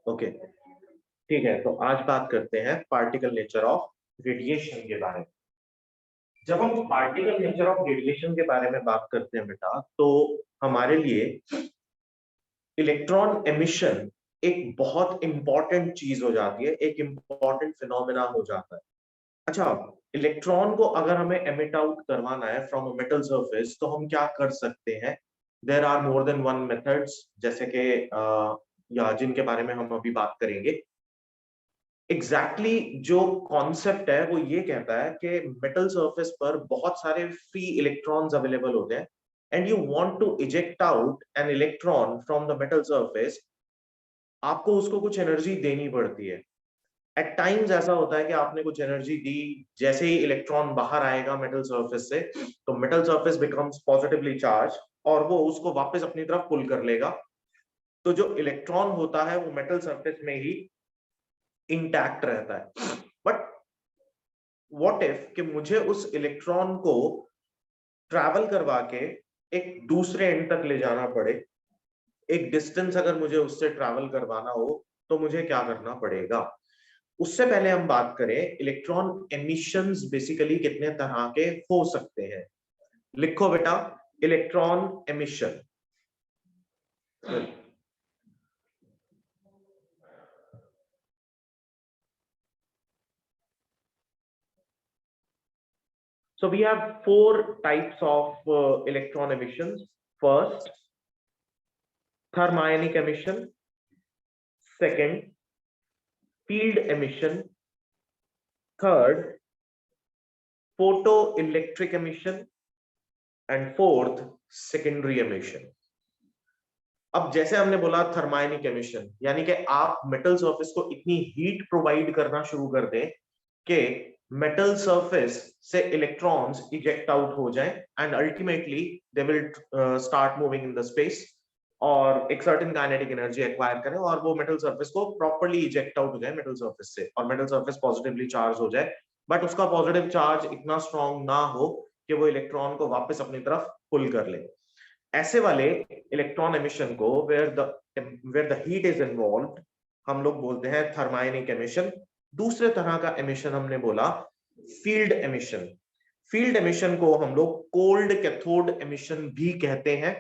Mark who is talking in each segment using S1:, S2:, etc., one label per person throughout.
S1: Okay, ठीक है। तो आज बात करते हैं पार्टिकल नेचर ऑफ रेडिएशन के बारे में। जब हम पार्टिकल नेचर ऑफ रेडिएशन के बारे में बात करते हैं बेटा, तो हमारे लिए इलेक्ट्रॉन एमिशन एक बहुत इंपॉर्टेंट चीज हो जाती है, एक इंपॉर्टेंट फिनोमेना हो जाता है। अच्छा, इलेक्ट्रॉन को अगर हमें एमिट आउट करवाना है फ्रॉम अ मेटल सरफेस, तो हम क्या कर सकते हैं? There are more than one methods, जैसे कि या जिनके बारे में हम अभी बात करेंगे। जो कॉन्सेप्ट है वो ये कहता है कि मेटल सरफेस पर बहुत सारे फ्री इलेक्ट्रॉन्स अवेलेबल होते हैं, and you want to eject out an electron from the metal surface. आपको उसको कुछ एनर्जी देनी पड़ती है। एट टाइम्स ऐसा होता है कि आपने कुछ एनर्जी दी, जैसे ही इलेक्ट्रॉन बाहर आएगा मेटल सरफेस से, तो metal surface becomes positively charge और वो उसको वापस अपनी तरफ पुल कर लेगा। तो जो इलेक्ट्रॉन होता है वो मेटल सरफेस में ही इंटैक्ट रहता है। बट व्हाट इफ कि मुझे उस इलेक्ट्रॉन को ट्रैवल करवा के एक दूसरे एंड तक ले जाना पड़े। एक डिस्टेंस अगर मुझे उससे ट्रैवल करवाना हो, तो मुझे क्या करना पड़ेगा? उससे पहले हम बात करें, इलेक्ट्रॉन एमिशंस बेसिकली कितने तरह के हो सकते हैं। लिखो बेटा, electron emission. So we have four types of electron emissions. First, thermionic emission. Second, field emission. Third, photoelectric emission. And fourth, secondary emission. अब जैसे हमने बोला थर्माइनिक एमिशन, यानी कि आप मेटल सरफेस को इतनी हीट प्रोवाइड करना शुरू कर दें कि मेटल सरफेस से इलेक्ट्रॉन्स इजेक्ट आउट हो जाएं, and ultimately they will start moving in the space और एक सर्टेन काइनेटिक एनर्जी एक्वायर करें, और वो मेटल सरफेस को प्रॉपर्ली इजेक्ट आउट हो जाए मेटल सरफेस से, और मेटल सरफेस पॉजिटिवली चार्ज हो जाए। बट उसका पॉजिटिव चार्ज इतना स्ट्रॉन्ग ना हो कि वो इलेक्ट्रॉन को वापस अपनी तरफ पुल कर ले। ऐसे वाले इलेक्ट्रॉन एमिशन को where the heat is involved हम लोग बोलते हैं थर्माइनिक एमिशन। दूसरे तरह का एमिशन हमने बोला फील्ड एमिशन। फील्ड एमिशन को हम लोग कोल्ड कैथोड एमिशन भी कहते हैं।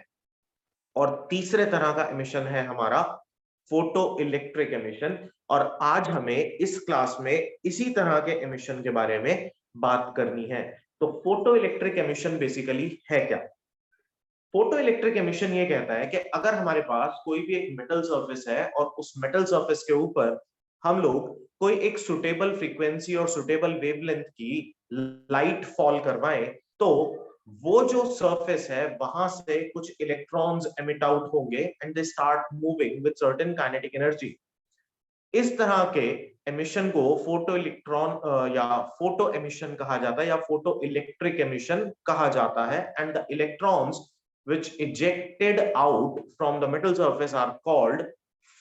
S1: और तीसरे तरह का एमिशन है हमारा फोटो इलेक्ट्रिक एमिशन। और आज हमें इस क्लास में इसी तरह के एमिशन के बारे में बात करनी है। तो फोटो इलेक्ट्रिक एमिशन बेसिकली है क्या? फोटो इलेक्ट्रिक एमिशन ये कहता है कि अगर हमारे पास कोई भी एक मेटल सरफेस है और उस मेटल सरफेस के ऊपर हम लोग कोई एक सुटेबल फ्रीक्वेंसी और सुटेबल वेवलेंथ की लाइट फॉल करवाएं, तो वो जो सरफेस है वहां से कुछ इलेक्ट्रॉन्स एमिट आउट होंगे and they start moving with certain kinetic energy. इस तरह के एमिशन को फोटो इलेक्ट्रॉन या फोटो एमिशन कहा जाता है, या फोटो इलेक्ट्रिक एमिशन कहा जाता है। And the electrons which ejected out from the metal surface are called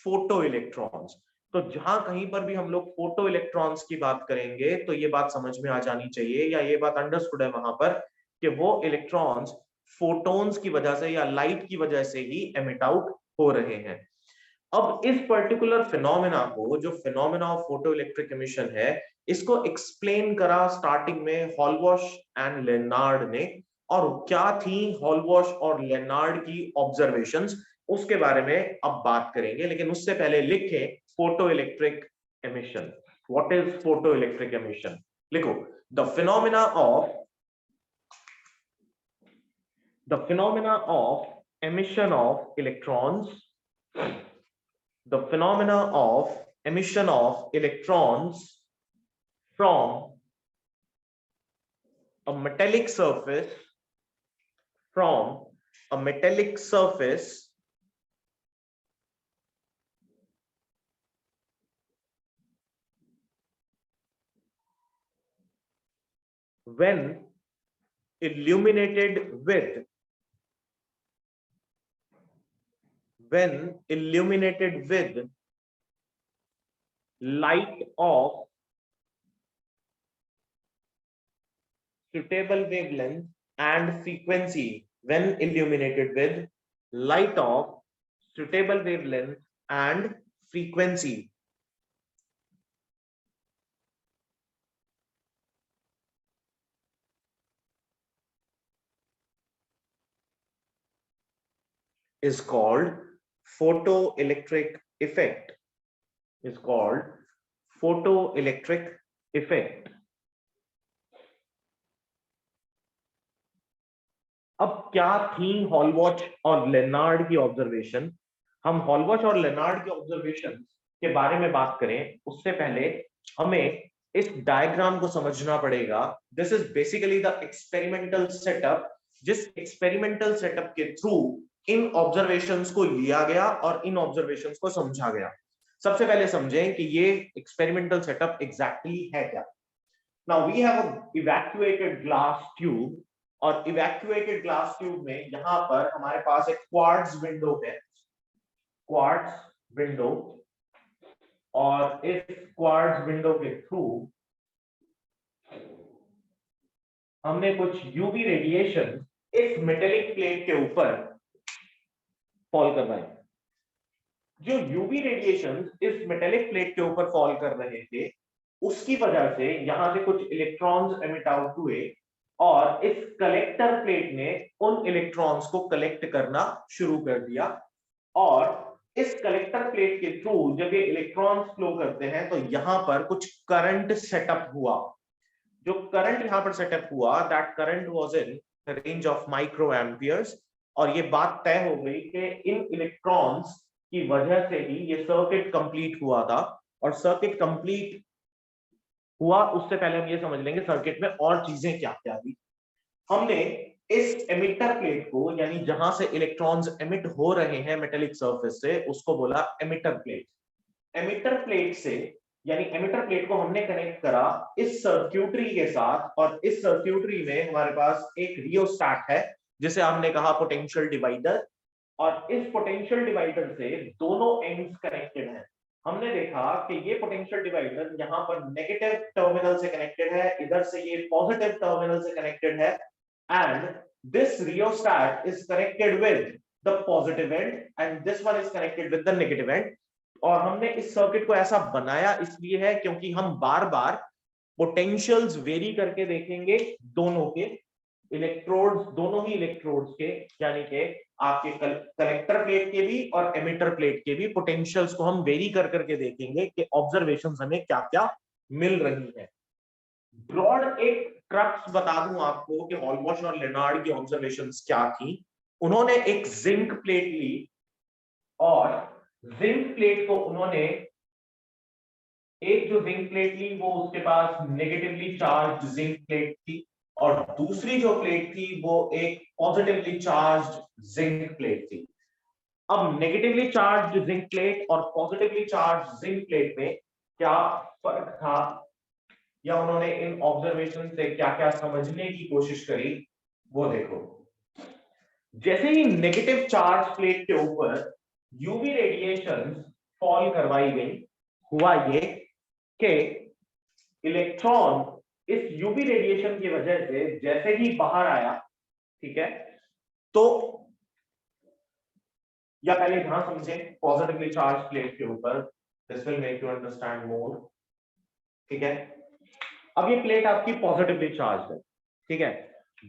S1: photoelectrons. तो जहां कहीं पर भी हम लोग फोटो इलेक्ट्रॉन्स की बात करेंगे, तो ये बात समझ में आ जानी चाहिए, या ये बात अंडरस्टूड है वहां पर, कि वो इलेक्ट्रॉन्स फोटोन्स की वजह से या लाइट की वजह से ही एमिट आउट हो रहे हैं। अब इस पर्टिकुलर फिनोमेना को, जो phenomena of photo electric emission है, इसको एक्सप्लेन करा स्टार्टिंग में हॉलबॉश एंड लेनार्ड ने। और क्या थी हॉलबॉश और लेनार्ड की ऑब्जर्वेशंस, उसके बारे में अब बात करेंगे। लेकिन उससे पहले लिखे photo electric emission. What is photo electric emission? लिखो, the phenomena of emission of electrons, the phenomena of emission of electrons from a metallic surface, from a metallic surface when illuminated with light of suitable wavelength and frequency, when illuminated with light of suitable wavelength and frequency is called photoelectric effect. Is called photoelectric effect. अब क्या थी हॉलवॉच और Lennard की observation? हम हॉलवॉच और Lennard की observation के बारे में बात करें उससे पहले हमें इस डायग्राम को समझना पड़ेगा. This is basically the experimental setup, जिस एक्सपेरिमेंटल सेटअप के थ्रू इन ऑब्जर्वेशंस को लिया गया और इन ऑब्जर्वेशंस को समझा गया. सबसे पहले समझें कि ये एक्सपेरिमेंटल सेटअप एग्जैक्टली है क्या. Now we have a evacuated glass tube, और इवैक्यूएटेड ग्लास ट्यूब में यहां पर हमारे पास एक क्वार्ट्ज विंडो है, क्वार्ट्ज विंडो, और इस क्वार्ट्ज विंडो के थ्रू हमने कुछ यूवी रेडिएशन इस मेटेलिक प्लेट के ऊपर फॉल करवाए. जो यूवी रेडिएशन इस मेटेलिक प्लेट के ऊपर फॉल कर रहे थे उसकी वजह से यहां से कुछ इलेक्ट्रॉन्स एमिट आउट हुए, और इस कलेक्टर प्लेट ने उन इलेक्ट्रॉन्स को कलेक्ट करना शुरू कर दिया. और इस कलेक्टर प्लेट के थ्रू जब ये इलेक्ट्रॉन्स फ्लो करते हैं तो यहां पर कुछ करंट सेटअप हुआ. जो करंट यहां पर सेटअप हुआ, that current was in range of micro amperes. और ये बात तय हो गई कि इन इलेक्ट्रॉन्स की वजह से ही ये सर्किट कंप्लीट हुआ था. और सर्किट कंप्लीट हुआ उससे पहले हम ये समझ लेंगे सर्किट में और चीजें क्या क्या थी. हमने इस एमिटर प्लेट को, यानी जहां से इलेक्ट्रॉन्स एमिट हो रहे हैं मेटेलिक सरफेस से, उसको बोला एमिटर प्लेट. एमिटर प्लेट से, यानी एमिटर प्लेट को हमने कनेक्ट करा इस सर्क्यूटरी के साथ, और इस सर्क्यूटरी में हमारे पास एक रियोस्टैट है जिसे हमने कहा पोटेंशियल डिवाइडर. और इस पोटेंशियल डिवाइडर से दोनों एंड्स कनेक्टेड हैं. हमने देखा कि ये पोटेंशियल डिवाइडर यहाँ पर नेगेटिव टर्मिनल से कनेक्टेड है, इधर से ये पॉजिटिव टर्मिनल से कनेक्टेड है, and this rheostat is connected with the positive and and this one is connected with the negative and. और हमने इस सर्किट को ऐसा बनाया इसलिए है क्योंकि हम बार बार पोटेंशियल्स वेरी करके देखेंगे दोनों के इलेक्ट्रोड्स, दोनों ही इलेक्ट्रोड्स के, यानी कि आपके कलेक्टर प्लेट के भी और एमिटर प्लेट के भी पोटेंशियल्स को हम वेरी कर करके देखेंगे कि ऑब्जर्वेशंस हमें क्या क्या मिल रही है. ब्रॉड एक ट्रक्स बता दूं आपको कि हॉलवॉच और लेनार्ड की ऑब्जर्वेशंस क्या थी. उन्होंने एक जिंक प्लेट ली, और जिंक प्लेट को उन्होंने, एक जो जिंक प्लेट ली वो उसके पास नेगेटिवली चार्ज जिंक प्लेट थी, और दूसरी जो प्लेट थी वो एक पॉजिटिवली चार्ज्ड जिंक प्लेट थी. अब नेगेटिवली चार्ज्ड जिंक प्लेट और पॉजिटिवली चार्ज्ड जिंक प्लेट में क्या फर्क था, या उन्होंने इन ऑब्जर्वेशन से क्या क्या समझने की कोशिश करी, वो देखो. जैसे ही नेगेटिव चार्ज प्लेट के ऊपर यूवी रेडिएशन फॉल करवाई गई, हुआ ये कि इलेक्ट्रॉन इस यूवी रेडिएशन की वजह से जैसे ही बाहर आया, ठीक है, तो या पहले ध्यान समझें पॉजिटिवली चार्ज प्लेट के ऊपर, this will make you understand more. ठीक है, अब ये प्लेट आपकी पॉजिटिवली चार्ज है, ठीक है.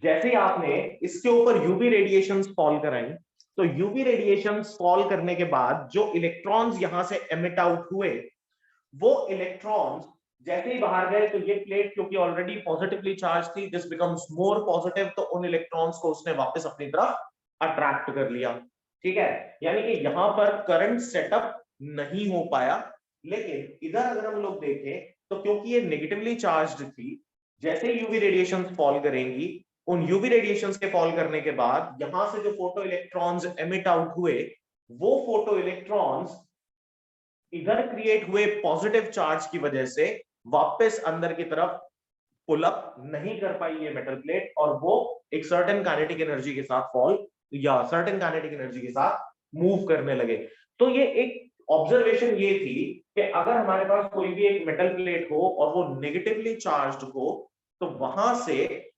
S1: जैसे ही आपने इसके ऊपर यूवी रेडिएशंस फॉल कराई, तो यूवी रेडिएशंस फॉल करने के बाद जो इलेक्ट्रॉन्स यहां से एमिट आउट हुए, वो इलेक्ट्रॉन्स जैसे ही बाहर गए तो ये प्लेट क्योंकि ऑलरेडी पॉजिटिवली चार्ज थी, दिस बिकम्स मोर पॉजिटिव, तो उन इलेक्ट्रॉन्स को उसने वापस अपनी तरफ अट्रैक्ट कर लिया. ठीक है, यानी कि यहां पर करंट सेटअप नहीं हो पाया. लेकिन इधर अगर हम लोग देखें तो क्योंकि ये नेगेटिवली चार्ज्ड थी, जैसे यूवी रेडिएशंस फॉल करेंगी, उन यूवी रेडिएशंस के फॉल करने के बाद यहां से जो फोटो इलेक्ट्रॉन्स एमिट आउट हुए, वो फोटो इलेक्ट्रॉन्स इधर क्रिएट हुए पॉजिटिव चार्ज की वजह से वापस अंदर की तरफ पुल अप नहीं कर पाई ये मेटल प्लेट, और वो एक सर्टेन काइनेटिक एनर्जी के साथ फॉल या सर्टेन काइनेटिक एनर्जी के साथ मूव करने लगे. तो ये एक ऑब्जर्वेशन ये थी कि अगर हमारे पास कोई भी एक मेटल प्लेट हो और वो नेगेटिवली चार्ज्ड हो, तो वहां से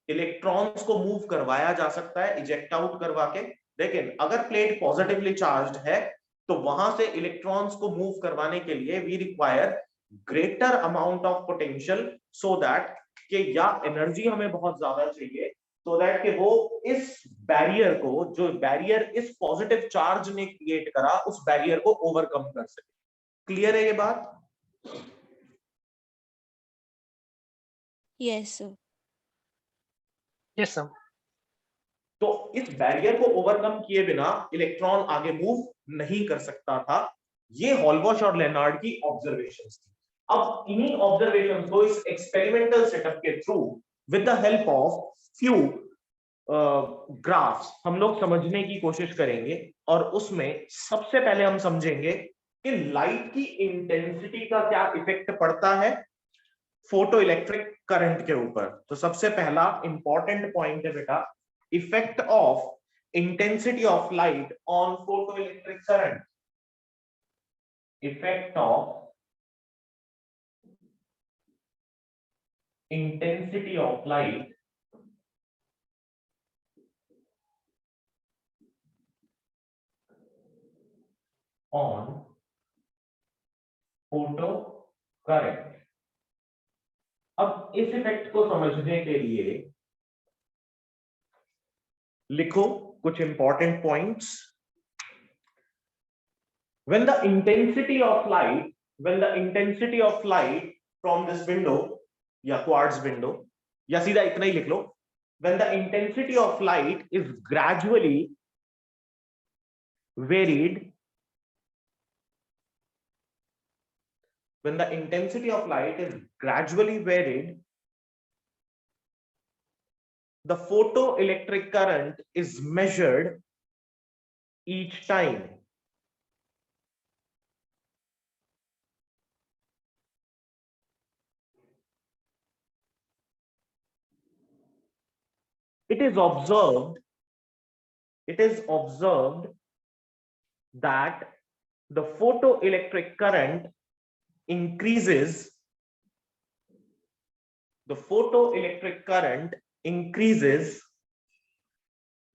S1: इलेक्ट्रॉन्स को मूव करवाया जा सकता है इजेक्ट आउट करवा के. लेकिन अगर प्लेट पॉजिटिवली चार्ज्ड है तो वहां से इलेक्ट्रॉन्स को मूव करवाने के लिए we require greater amount of potential, so that कि या एनर्जी हमें बहुत ज्यादा चाहिए, सो दैट कि वो इस बैरियर को, जो बैरियर इस पॉजिटिव चार्ज ने क्रिएट करा, उस बैरियर को ओवरकम कर सके। क्लियर है ये बात?
S2: Yes sir.
S3: Yes sir.
S1: तो इस बैरियर को ओवरकम किए बिना इलेक्ट्रॉन आगे मूव नहीं कर सकता था। ये हॉलबॉश और लेनार्ड की ऑब्जर्वेशंस थी। अब इन्हीं ऑब्जर्वेशंस को इस एक्सपेरिमेंटल सेटअप के through with the help of few graphs हम लोग समझने की कोशिश करेंगे, और उसमें सबसे पहले हम समझेंगे कि लाइट की इंटेंसिटी का क्या इफेक्ट पड़ता है फोटो इलेक्ट्रिक करंट के ऊपर। तो सबसे पहला इंपॉर्टेंट पॉइंट है बेटा, effect of intensity of light on photoelectric current. Effect of intensity of light on photo current. अब इस इफेक्ट को समझने के लिए लिखो कुछ important points. when the intensity of light from this window या quartz window, या सीधा इतना ही लिख लो, when the intensity of light is gradually varied, when the intensity of light is gradually varied, the photoelectric current is measured each time. It is observed that the photoelectric current increases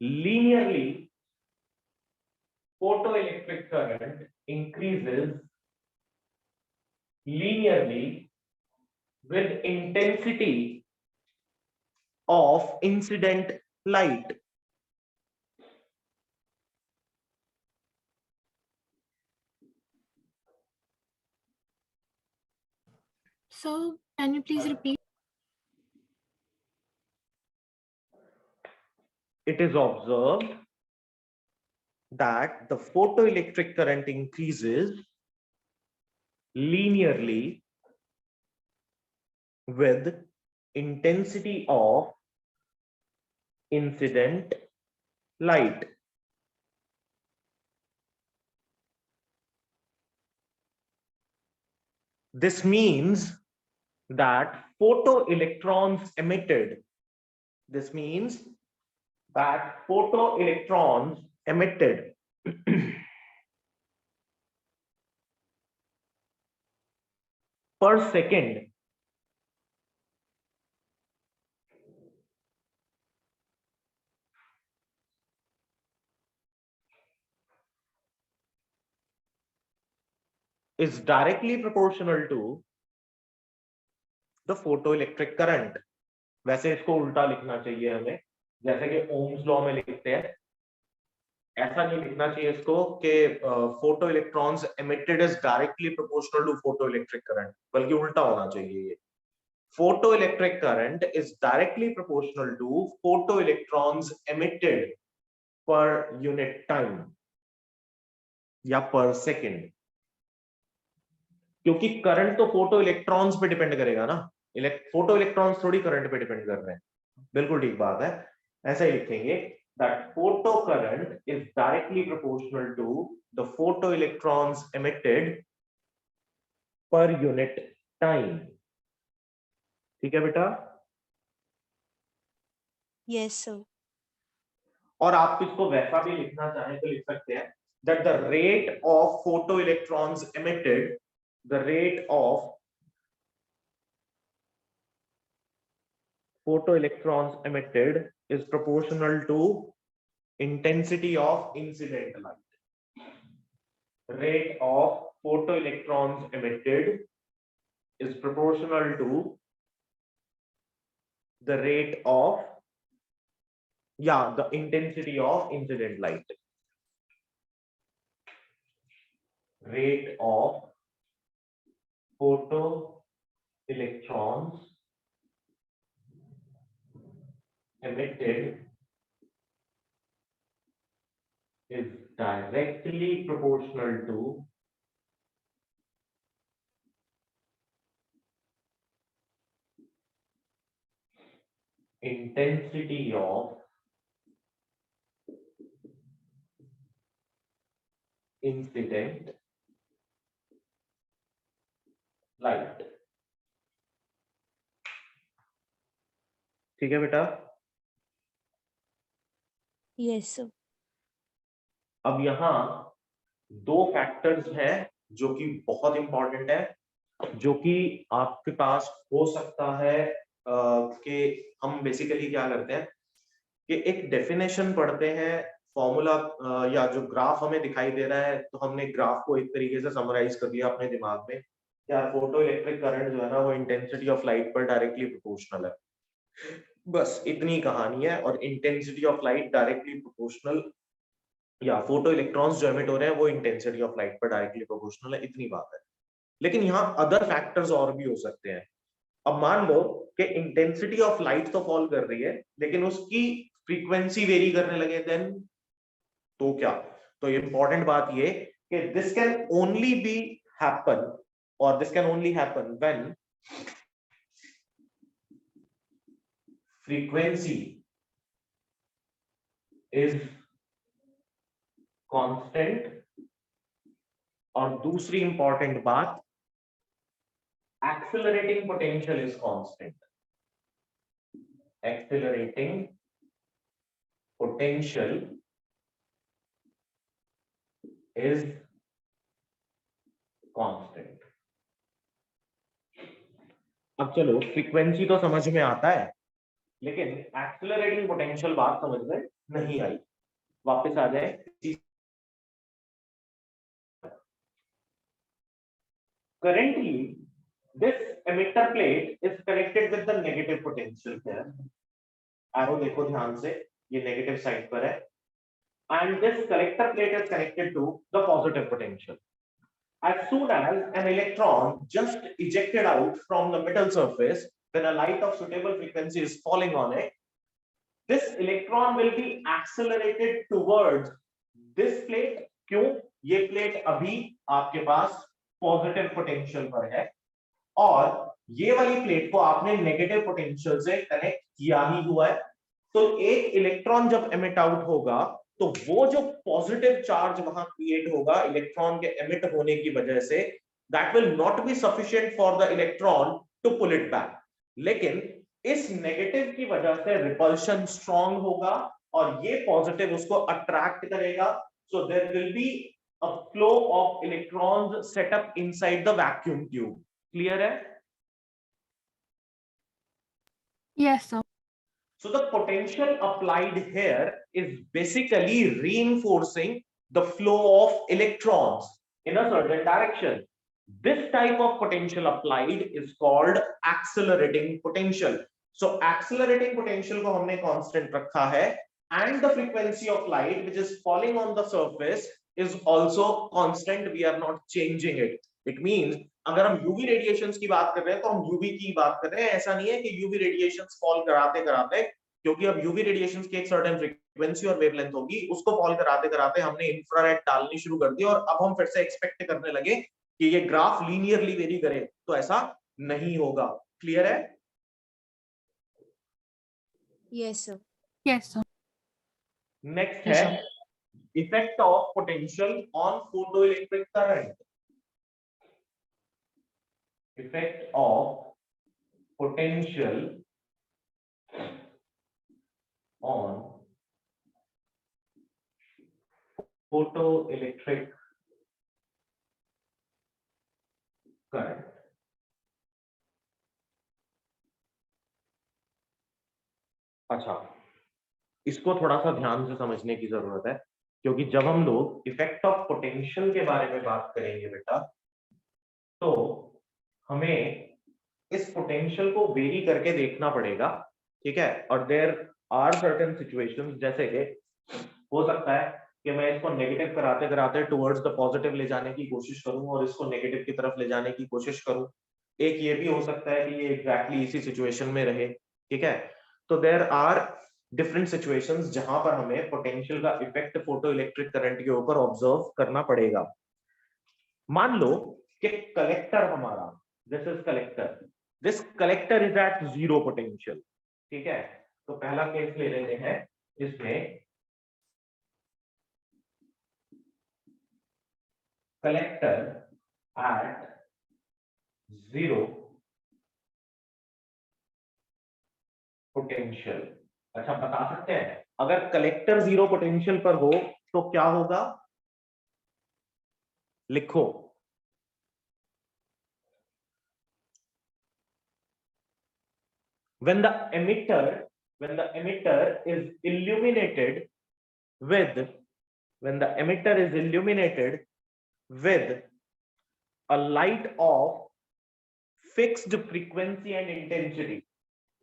S1: linearly. Photoelectric current increases linearly with intensity of incident light.
S2: So can you please repeat?
S1: It is observed that the photoelectric current increases linearly with intensity of incident light. This means that photoelectrons emitted per second is directly proportional to the photoelectric current. वैसे इसको उल्टा लिखना चाहिए हमें, जैसे कि Ohm's law में लिखते हैं। ऐसा नहीं लिखना चाहिए इसको कि photo electrons emitted is directly proportional to photo electric current, बल्कि उल्टा होना चाहिए। ये photo electric current is directly proportional to photo electrons emitted per unit time या पर सेकेंड, क्योंकि करंट तो फोटो इलेक्ट्रॉन्स पे डिपेंड करेगा ना, फोटो इलेक्ट्रॉन्स थोड़ी करंट पे डिपेंड कर रहे हैं। बिल्कुल ठीक बात है, ऐसा ही लिखेंगे that photo current is directly proportional to the photoelectrons emitted per unit time. ठीक है बेटा?
S2: Yes sir.
S1: और आप इसको वैसा भी लिखना चाहें तो लिख सकते हैं that the rate of photoelectrons emitted, the rate of photoelectrons emitted is proportional to intensity of incident light. rate of photoelectrons emitted is proportional to the rate of, the intensity of incident light. Rate of photoelectrons emitted is directly proportional to intensity of incident light. ठीक है बेटा?
S2: Yes, sir.
S1: अब यहाँ दो factors हैं जो कि बहुत इंपॉर्टेंट है, जो कि आपके पास हो सकता है कि हम बेसिकली क्या करते हैं कि एक डेफिनेशन पढ़ते हैं, फॉर्मूला या जो ग्राफ हमें दिखाई दे रहा है, तो हमने ग्राफ को एक तरीके से समराइज कर लिया अपने दिमाग में, यार फोटो इलेक्ट्रिक करंट जो है ना वो इंटेंसिटी ऑफ लाइट पर डायरेक्टली प्रोपोर्शनल है। बस इतनी कहानी है, और intensity of light directly proportional, या फोटो इलेक्ट्रॉन्स जो एमिट हो रहे हैं वो इंटेंसिटी ऑफ लाइट पर डायरेक्टली प्रोपोर्शनल है, इतनी बात है। लेकिन यहाँ अदर फैक्टर्स और भी हो सकते हैं। अब मान लो कि इंटेंसिटी ऑफ लाइट तो फॉल कर रही है, लेकिन उसकी फ्रीक्वेंसी वेरी करने लगे, देन तो क्या? तो इंपॉर्टेंट बात ये कि this can only be happen, और this can only happen when frequency is constant, और दूसरी इंपॉर्टेंट बात, accelerating potential is constant. Accelerating potential is constant. अब चलो, फ्रीक्वेंसी तो समझ में आता है, लेकिन एक्सेलरेटिंग पोटेंशियल बात समझ में नहीं आई। वापस आ जाए। Currently, this emitter plate is connected with the negative potential here. Arrow देखो ध्यान से, ये negative side पर है, and this collector plate is connected to the positive potential. As soon as an electron just ejected out from the metal surface, when a light of suitable frequency is falling on it, this electron will be accelerated towards this plate. क्यों? ये plate अभी आपके पास positive potential पर है, और ये वाली plate को आपने नेगेटिव पोटेंशियल से कनेक्ट किया ही हुआ है। तो एक इलेक्ट्रॉन जब एमिट आउट होगा, तो वो जो पॉजिटिव चार्ज वहां क्रिएट होगा इलेक्ट्रॉन के एमिट होने की वजह से, that will not be sufficient for the electron to pull it back. लेकिन इस नेगेटिव की वजह से रिपल्शन स्ट्रांग होगा, और ये पॉजिटिव उसको अट्रैक्ट करेगा। So there will be a flow of electrons set up inside the vacuum tube. Clear है?
S2: Yes, sir.
S1: So the potential applied here is basically reinforcing the flow of electrons in a certain direction. This type of potential applied is called accelerating potential. So accelerating potential को हमने constant रखा है, and the frequency of light which is falling on the surface is also constant. We are not changing it. It means अगर हम UV radiations की बात कर रहे हैं तो हम यूवी की बात कर रहे हैं। ऐसा नहीं है कि यूवी रेडिएशंस फॉल कराते कराते, क्योंकि अब यूवी रेडिएशंस की एक सर्टेन फ्रीक्वेंसी और वेवलेंथ होगी, उसको फॉल कराते कराते हमने इंफ्रारेड डालनी शुरू कर दी, और अब हम फिर से एक्सपेक्ट करने लगे कि ये ग्राफ लीनियरली वेरी करे, तो ऐसा नहीं होगा। क्लियर है?
S2: Yes, sir.
S3: Yes, sir.
S1: Next
S3: Yes,
S1: है
S3: sir.
S1: Effect of potential on photoelectric current. Effect of potential on photoelectric current. अच्छा, इसको थोड़ा सा ध्यान से समझने की जरूरत है, क्योंकि जब हम लोग इफेक्ट ऑफ पोटेंशियल के बारे में बात करेंगे बेटा, तो हमें इस पोटेंशियल को वेरी करके देखना पड़ेगा, ठीक है। और देयर आर सर्टेन सिचुएशंस, जैसे कि हो सकता है कि मैं इसको नेगेटिव कराते कराते टुवर्ड्स द पॉजिटिव ले जाने की कोशिश करूं और इसको नेगेटिव की तरफ ले जाने की कोशिश करूं। एक ये भी हो सकता है कि ये एग्जैक्टली इसी सिचुएशन में रहे, ठीक है। तो देयर आर डिफरेंट सिचुएशंस जहां पर हमें पोटेंशियल का इफेक्ट फोटो इलेक्ट्रिक करंट के ऊपर ऑब्जर्व करना पड़ेगा। मान लो कि कलेक्टर हमारा, this is collector, this collector is at zero potential, ठीक है। तो पहला केस ले लेते हैं, इसमें कलेक्टर एट जीरो पोटेंशियल। अच्छा, बता सकते हैं अगर कलेक्टर जीरो पोटेंशियल पर हो तो क्या होगा? लिखो। when the emitter is illuminated with a light of fixed frequency and intensity,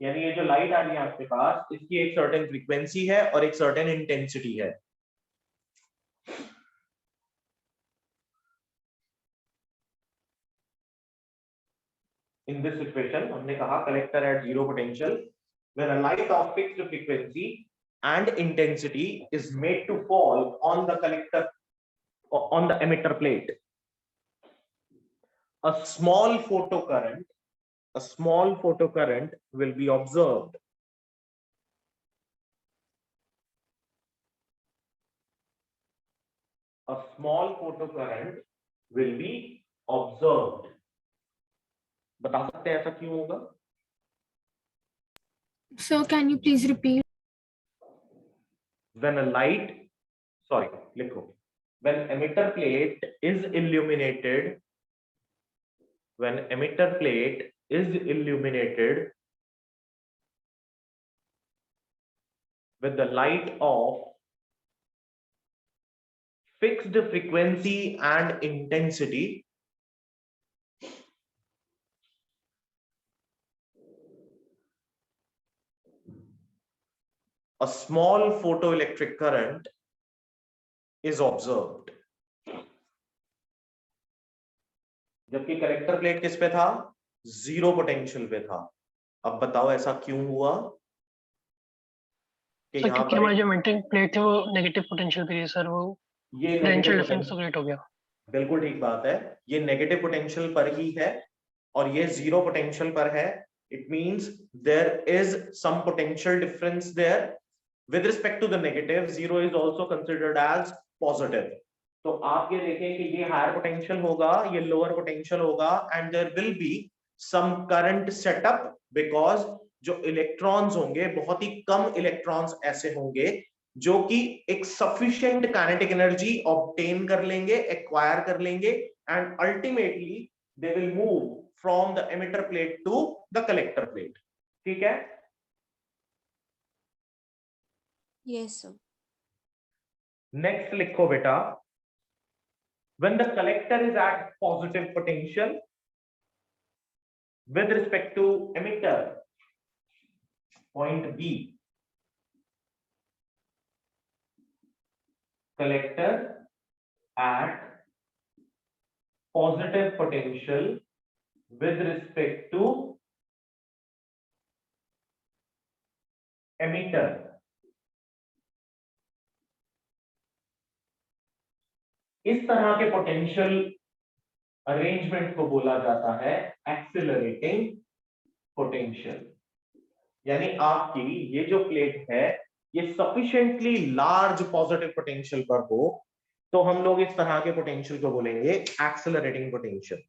S1: यानी ये जो लाइट आ रही है आपके पास, इसकी एक सर्टेन फ्रीक्वेंसी है और एक सर्टेन इंटेंसिटी है। In this situation, हमने कहा collector at zero potential, when a light of fixed frequency and intensity is made to fall on the collector, on the emitter plate, a small photocurrent will be observed. A small photocurrent will be observed. बता सकते हैं ऐसा क्यों होगा?
S2: So can you please repeat?
S1: When a light, sorry, लिखो, when emitter plate is illuminated, when emitter plate is illuminated with the light of fixed frequency and intensity, a small photoelectric current is observed. जबकि collector plate किस पे था? Zero potential पे था। अब बताओ ऐसा क्यों हुआ? कि
S3: सर
S1: यहाँ
S3: क्योंकि
S1: पर
S3: हमारी जो मेंटेन प्लेट थी वो नेगेटिव पोटेंशियल पे थी सर, वो
S1: ये
S3: पोटेंशियल
S1: नेगेटिव
S3: डिफरेंस तो क्रिएट हो गया।
S1: बिल्कुल ठीक बात है, ये नेगेटिव पोटेंशियल पर ही है और ये जीरो पोटेंशियल पर है। It means there is some potential difference there with respect to the negative. Zero is also considered as positive. तो आप ये देखें कि ये हायर पोटेंशियल होगा, ये लोअर पोटेंशियल होगा, and there will be some current setup, because जो इलेक्ट्रॉन्स होंगे, बहुत ही कम इलेक्ट्रॉन्स ऐसे होंगे जो कि एक सफिशिएंट काइनेटिक एनर्जी ऑब्टेन कर लेंगे, एक्वायर कर लेंगे, and ultimately they will move from the emitter plate to the collector plate. ठीक है?
S2: Yes, sir.
S1: नेक्स्ट लिखो बेटा, when the collector is at positive potential with respect to emitter point B, collector at positive potential with respect to emitter, इस तरह के potential arrangement को बोला जाता है एक्सेलरेटिंग पोटेंशियल। यानी आपकी ये जो प्लेट है ये सफिशिएंटली लार्ज पॉजिटिव पोटेंशियल पर हो तो हम लोग इस तरह के पोटेंशियल को बोलेंगे एक्सेलरेटिंग पोटेंशियल।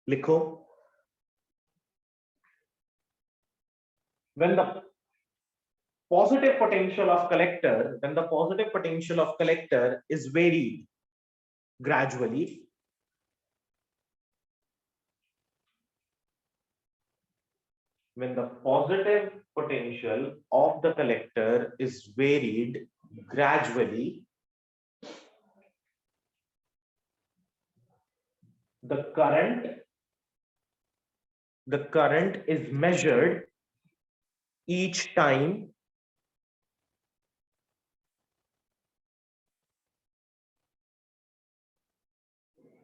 S1: लिखो, when the positive potential of collector is varied gradually, when the positive potential of the collector is varied gradually, the current is measured each time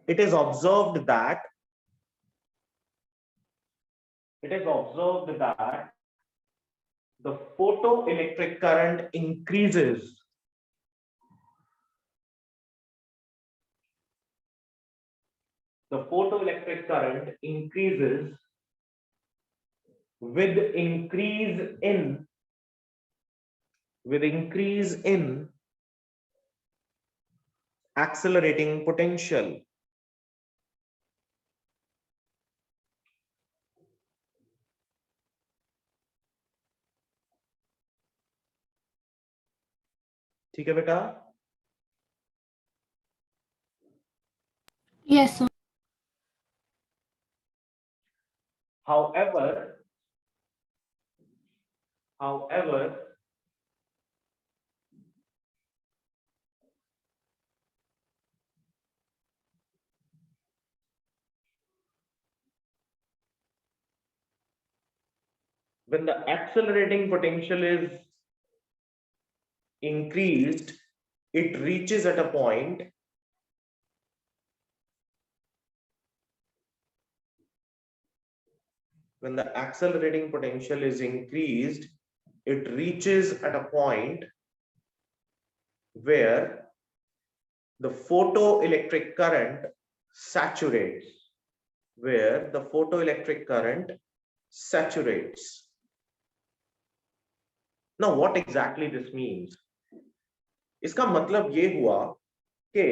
S1: it is observed that the photoelectric current increases with increase in accelerating potential. ठीक है बेटा?
S2: Yes, sir.
S1: However, when the accelerating potential is increased, it reaches at a point when the accelerating potential is increased, it reaches at a point where the photoelectric current saturates, Now, what exactly this means? इसका मतलब ये हुआ कि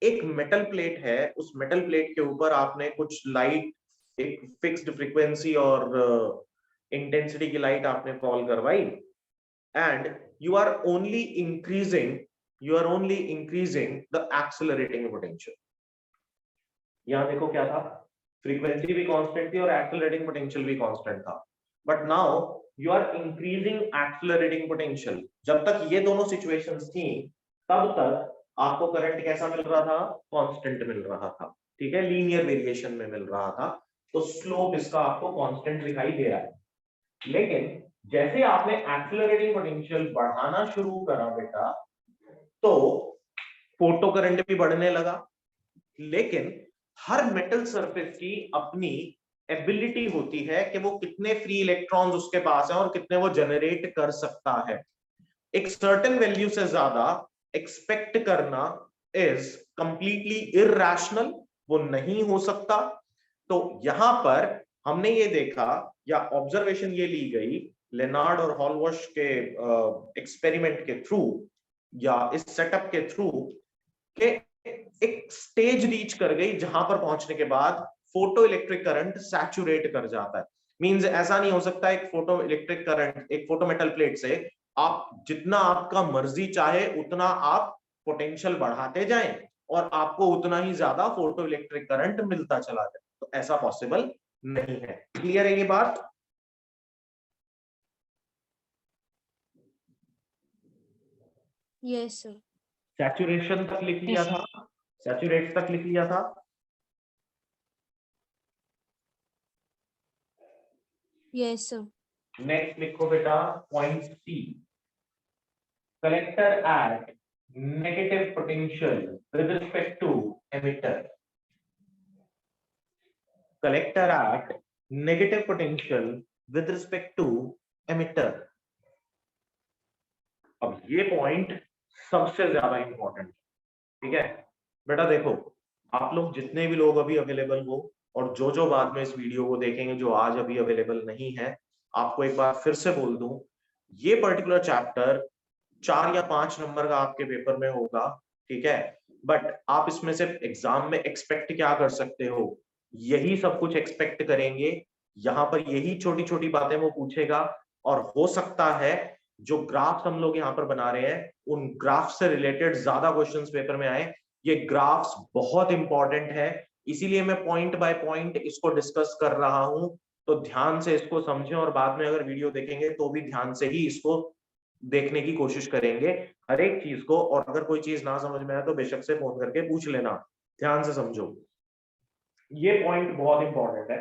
S1: एक metal plate है, उस metal plate के ऊपर आपने कुछ लाइट, एक फिक्स्ड फ्रीक्वेंसी और इंटेंसिटी की लाइट आपने फॉल करवाई, and you are only increasing the accelerating potential. यहां देखो क्या था, फ्रीक्वेंसी भी कांस्टेंट थी और एक्सेलरेटिंग पोटेंशियल भी कांस्टेंट था, but now you are increasing accelerating potential. जब तक ये दोनों सिचुएशंस थी तब तक आपको करंट कैसा मिल रहा था? कांस्टेंट मिल रहा था. ठीक है, लीनियर वेरिएशन में मिल रहा था, तो स्लोप इसका आपको कांस्टेंट दिखाई दे रहा है. लेकिन जैसे आपने एक्सेलरेटिंग पोटेंशियल बढ़ाना शुरू करा बेटा, तो फोटो करंट भी बढ़ने लगा. लेकिन हर मेटल सरफेस की अपनी एबिलिटी होती है कि वो कितने फ्री इलेक्ट्रॉन्स उसके पास हैं और कितने वो जनरेट कर सकता है. एक सर्टेन वैल्यू से ज्यादा एक्सपेक्ट करना इज कंप्लीटली इरैशनल, वो नहीं हो सकता. तो यहां पर हमने ये देखा, या ऑब्जर्वेशन ये ली गई लेनार्ड और हॉलवॉश के एक्सपेरिमेंट के थ्रू, या इस सेटअप के थ्रू, के एक स्टेज रीच कर गई जहां पर पहुंचने के बाद फोटो इलेक्ट्रिक करंट सैचुरेट कर जाता है. मींस ऐसा नहीं हो सकता एक फोटो इलेक्ट्रिक करंट, एक फोटो मेटल प्लेट से आप जितना आपका मर्जी चाहे उतना आप पोटेंशियल बढ़ाते जाएं और आपको उतना ही ज्यादा फोटो इलेक्ट्रिक करंट मिलता चला जाए. तो ऐसा पॉसिबल नहीं है. क्लियर है ये बात?
S2: Yes, sir.
S1: सैचुरेशन तक लिख लिया था, सैचुरेट तक लिख लिया था.
S2: Yes, sir.
S1: नेक्स्ट लिखो बेटा point C, collector at negative potential with respect to emitter. Collector at negative potential with respect to emitter. अब ये पॉइंट सबसे ज्यादा इंपॉर्टेंट. ठीक है बेटा, देखो आप लोग जितने भी लोग अभी अवेलेबल हो और जो बाद में इस वीडियो को देखेंगे जो आज अभी अवेलेबल नहीं है, आपको एक बार फिर से बोल दूं, ये पर्टिकुलर चैप्टर 4 या 5 नंबर का आपके पेपर में होगा. ठीक है, बट आप इसमें से एग्जाम में एक्सपेक्ट क्या कर सकते हो? यही सब कुछ एक्सपेक्ट करेंगे. यहाँ पर यही छोटी छोटी बातें वो पूछेगा, और हो सकता है जो ग्राफ्स हम लोग यहाँ पर बना रहे हैं उन ग्राफ से रिलेटेड ज्यादा क्वेश्चंस पेपर में आए. ये ग्राफ्स बहुत इंपॉर्टेंट है, इसीलिए मैं पॉइंट बाय पॉइंट इसको डिस्कस कर रहा हूं. तो ध्यान से इसको समझें और बाद में अगर वीडियो देखेंगे तो भी ध्यान से ही इसको देखने की कोशिश करेंगे हर एक चीज को। और अगर कोई चीज ना समझ में आए तो बेशक से फोन करके पूछ लेना। ध्यान से समझो, ये पॉइंट बहुत इंपॉर्टेंट है।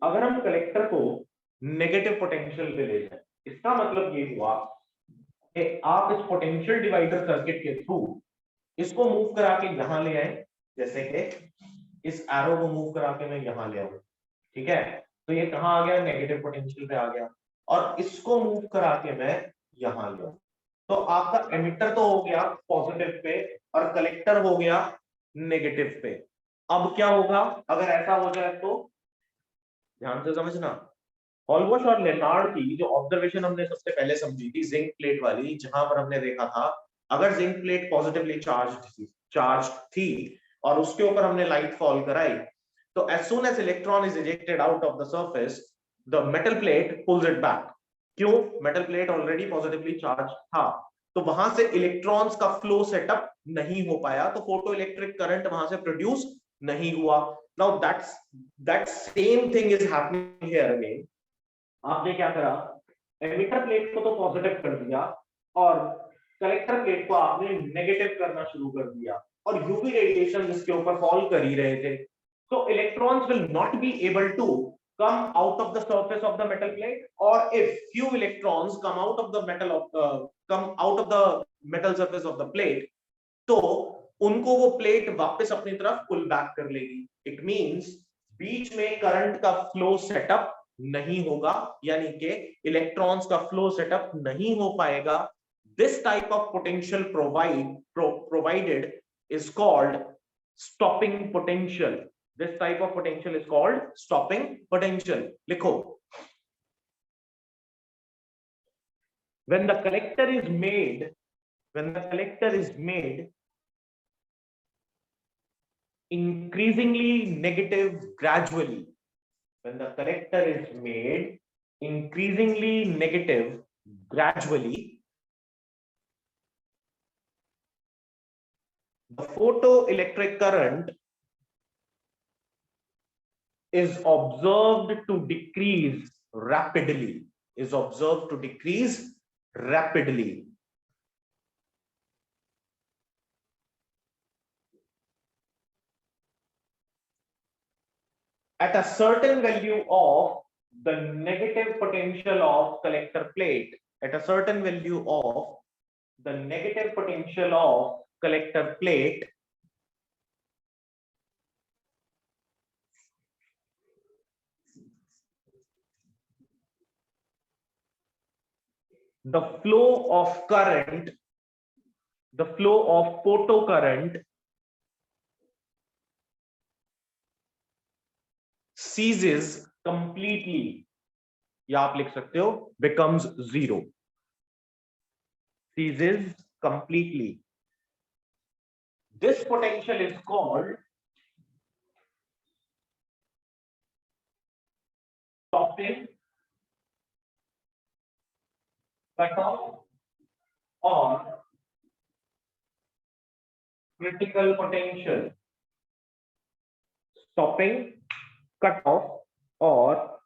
S1: अगर हम कलेक्टर को नेगेटिव पोटेंशियल पे ले जाए, इसका मतलब ये हुआ कि आप इस पोटेंशियल डिवाइडर सर्किट के थ्रू इसको मूव करा के यहां ले आए, जैसे कि इस एरो को मूव करा के मैं यहां ले आऊं, ठीक है। तो ये कहां आ गया, नेगेटिव पोटेंशियल पे आ गया। और इसको मूव करा के मैं यहां ले आऊं, तो आपका एमिटर तो हो गया पॉजिटिव पे और कलेक्टर हो गया नेगेटिव पे। अब क्या होगा अगर ऐसा हो जाए तो, ध्यान से समझना। हॉलबॉश और लेनार्ड की जो ऑब्जर्वेशन हमने सबसे पहले समझी थी जिंक प्लेट वाली, जहां पर हमने देखा था अगर जिंक प्लेट पॉजिटिवली चार्ज थी और उसके ऊपर हमने लाइट फॉल कराई, तो as soon as electron is ejected out of the surface, the metal plate pulls it back. क्यों? Metal plate already positively charge था, तो वहां से इलेक्ट्रॉन्स का फ्लो सेटअप नहीं हो पाया, तो फोटो इलेक्ट्रिक करंट वहां से प्रोड्यूस नहीं हुआ। Now that same thing is happening here again. आपने क्या करा, एमिटर प्लेट को तो पॉजिटिव कर दिया और कलेक्टर प्लेट को आपने नेगेटिव करना शुरू कर दिया, और यूवी रेडिएशन जिसके ऊपर फॉल कर ही रहे थे, so electrons will not be able to come out of the surface of the metal plate, or if few electrons come out of the metal surface of the plate, तो उनको वो plate वापस अपनी तरफ pull back कर लेगी। It means बीच में current का फ्लो सेटअप नहीं होगा, यानी कि इलेक्ट्रॉन्स का फ्लो सेटअप नहीं हो पाएगा। This type of potential provided is called stopping potential. This type of potential is called stopping potential. लिखो, when the collector is made increasingly negative gradually, when the collector is made increasingly negative gradually, the photoelectric current is observed to decrease rapidly. At a certain value of the negative potential of collector plate, at a certain value of the negative potential of collector plate, the flow of photocurrent ceases completely, या आप लिख सकते हो becomes zero. Ceases completely. This potential is called stopping, cutoff, or critical potential. Stopping, cutoff, or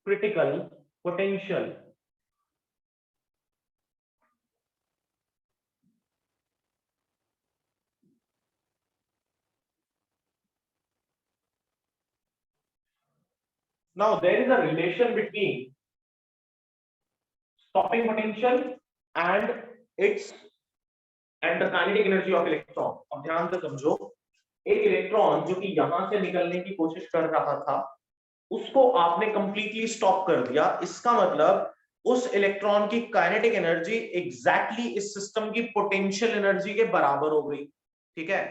S1: critical potential. Now there is a relation between stopping potential and the kinetic energy of electron. अब ध्यान से समझो, एक electron जो कि यहां से निकलने की कोशिश कर रहा था, उसको आपने कंप्लीटली स्टॉप कर दिया। इसका मतलब उस इलेक्ट्रॉन की काइनेटिक एनर्जी एग्जैक्टली इस सिस्टम की पोटेंशियल एनर्जी के बराबर हो गई, ठीक है।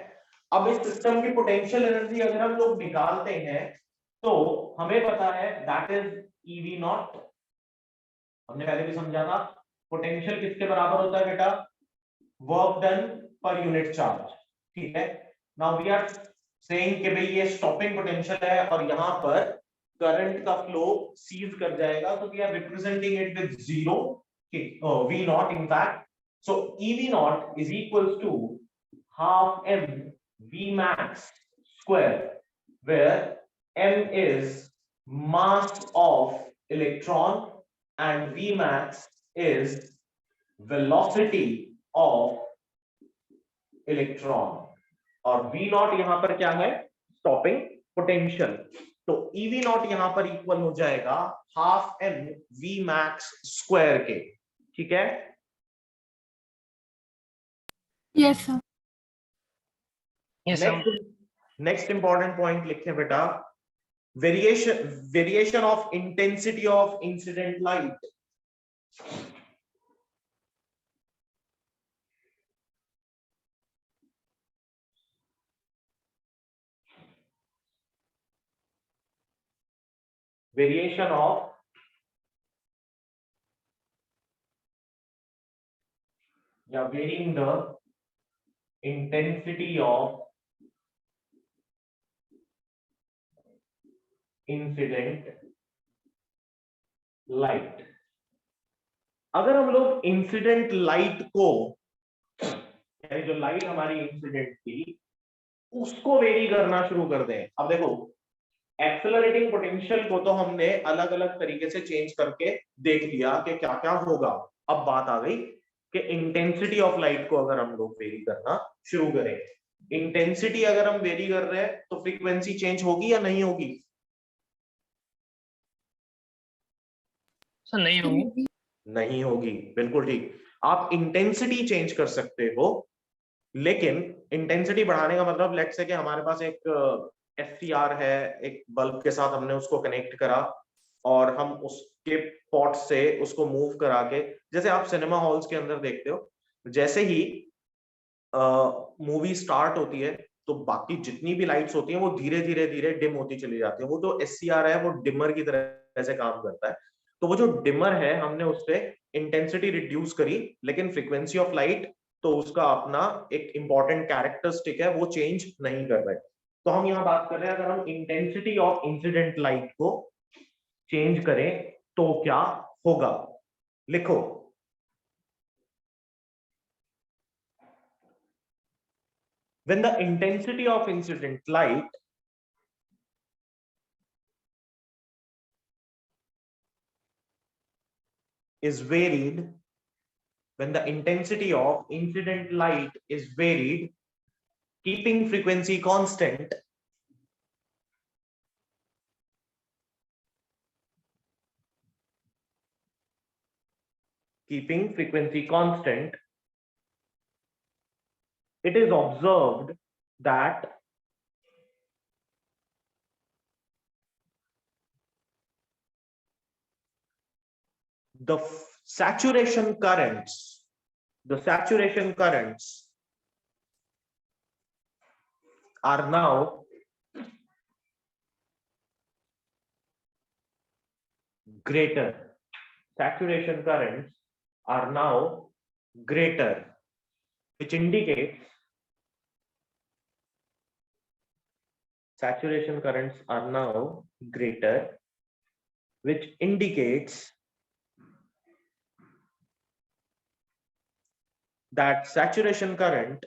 S1: अब इस सिस्टम की पोटेंशियल एनर्जी अगर हम लोग निकालते हैं तो हमें पता है दैट इज EV नॉट। हमने पहले भी समझा था पोटेंशियल किसके बराबर होता है बेटा, work done per unit charge, ठीक है। नाउ वी आर सेइंग कि भाई ये स्टॉपिंग पोटेंशियल है और यहां पर करंट का फ्लो सीज कर जाएगा, तो we are representing it with zero, V naught in fact. So EV naught is equals to half m V max square, where m is mass of electron and Vmax is velocity of electron और V not यहां पर क्या है, stopping potential. तो EV not यहां पर equal हो जाएगा हाफ m Vmax स्क्वायर के। ठीक है,
S2: Yes, sir.
S3: yes sir.
S1: Next important point लिखे बेटा, variation of intensity of incident light. Variation of या varying the intensity of incident light. अगर हम लोग इंसिडेंट लाइट को, यानी जो लाइट हमारी इंसिडेंट थी उसको वेरी करना शुरू कर दें। अब देखो, एक्सेलरेटिंग पोटेंशियल को तो हमने अलग अलग तरीके से चेंज करके देख लिया कि क्या क्या होगा। अब बात आ गई कि इंटेंसिटी ऑफ लाइट को अगर हम लोग वेरी करना शुरू करें, इंटेंसिटी अगर हम वेरी कर रहे हैं तो फ्रीक्वेंसी चेंज होगी या नहीं होगी?
S3: सर नहीं होगी।
S1: नहीं होगी, बिल्कुल ठीक। आप इंटेंसिटी चेंज कर सकते हो, लेकिन इंटेंसिटी बढ़ाने का मतलब लेट्स से कि हमारे पास एक एसटीआर है, एक बल्ब के साथ हमने उसको कनेक्ट करा और हम उसके पॉट से उसको मूव करा के, जैसे आप सिनेमा हॉल्स के अंदर देखते हो, जैसे ही मूवी स्टार्ट होती है तो बाकी जितनी भी लाइट्स होती हैं वो धीरे धीरे धीरे डिम होती चली जाती है। वो जो एससीआर है वो डिमर की तरह से काम करता है। तो वो जो डिमर है हमने उससे इंटेंसिटी रिड्यूस करी, लेकिन फ्रीक्वेंसी ऑफ लाइट तो उसका अपना एक इंपॉर्टेंट कैरेक्टरिस्टिक है, वो चेंज नहीं कर रहे। तो हम यहाँ बात कर रहे हैं अगर हम इंटेंसिटी ऑफ इंसिडेंट लाइट को चेंज करें तो क्या होगा। लिखो, when the intensity of incident light is varied, when the intensity of incident light is varied, keeping frequency constant, it is observed that the saturation currents are now greater. Saturation currents are now greater, which indicates saturation currents are now greater, which indicates that saturation current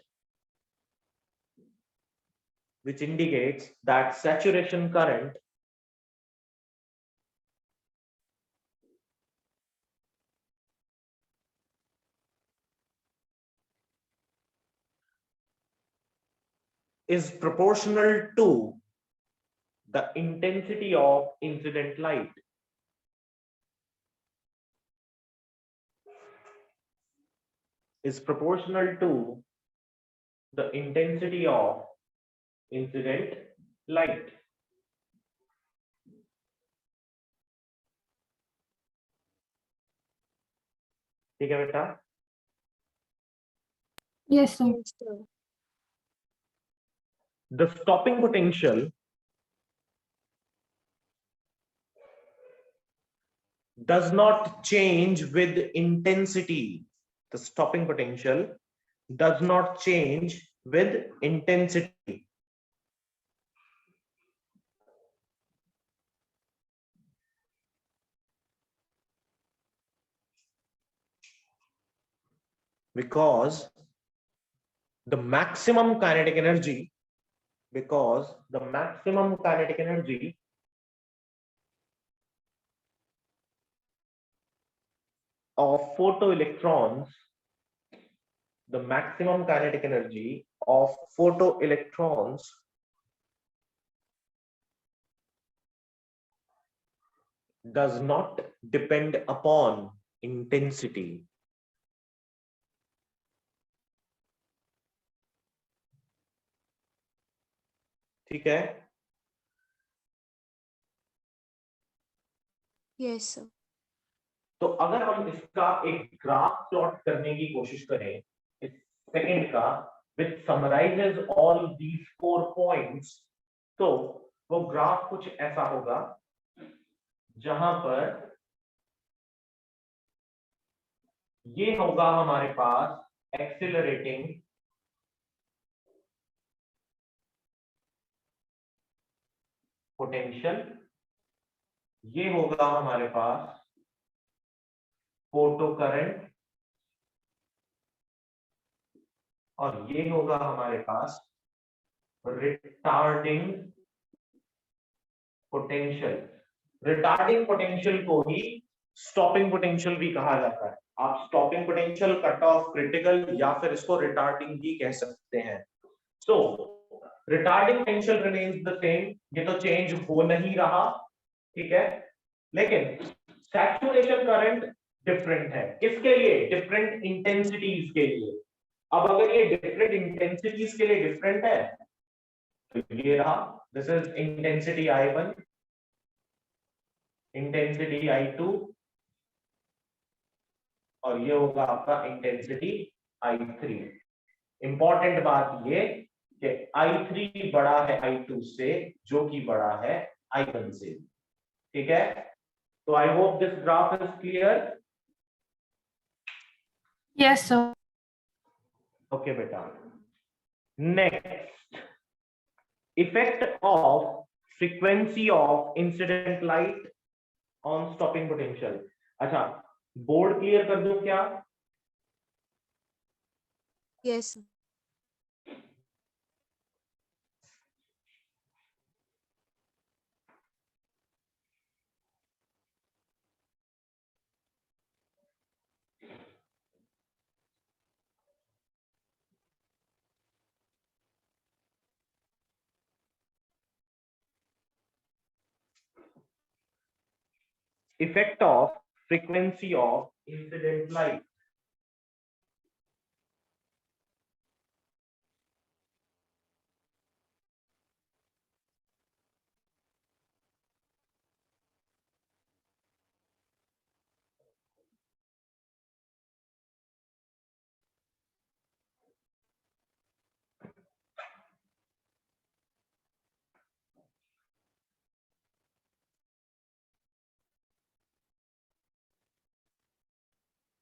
S1: is proportional to the intensity of incident light. Is proportional to the intensity of incident light. ठीक है बेटा?
S2: Yes, sir. Yes, sir.
S1: The stopping potential does not change with intensity. The stopping potential does not change with intensity. Because the maximum kinetic energy of photoelectrons, the maximum kinetic energy of photoelectrons does not depend upon intensity. ठीक है?
S4: Yes, sir.
S1: तो अगर हम इसका एक graph plot करने की कोशिश करें इस सेकंड का विच समराइजेस ऑल दीज 4 पॉइंट्स, तो वो ग्राफ कुछ ऐसा होगा जहां पर ये होगा हमारे पास एक्सिलरेटिंग पोटेंशियल, ये होगा हमारे पास फोटो करंट, और ये होगा हमारे पास रिटार्डिंग पोटेंशियल। रिटार्डिंग पोटेंशियल को ही स्टॉपिंग पोटेंशियल भी कहा जाता है। आप stopping potential, cut off, critical, या फिर इसको रिटार्डिंग भी कह सकते हैं। So retarding potential remains the same, ये तो चेंज हो नहीं रहा, ठीक है, लेकिन सैचुरेशन करंट डिफरेंट है। किसके लिए? डिफरेंट इंटेंसिटीज के लिए। अब अगर ये डिफरेंट इंटेंसिटीज के लिए डिफरेंट है, तो ये रहा, this is intensity I1, intensity I2, और ये होगा आपका इंटेंसिटी I3। इंपॉर्टेंट बात ये कि I3 बड़ा है I2 से, जो कि बड़ा है I1 से, ठीक है। तो I hope this graph is clear.
S2: Yes, sir.
S1: Okay बेटा, next, effect of frequency of incident light on stopping potential. अच्छा, बोर्ड क्लियर कर दूं क्या?
S4: Yes, sir.
S1: Effect of frequency of incident light।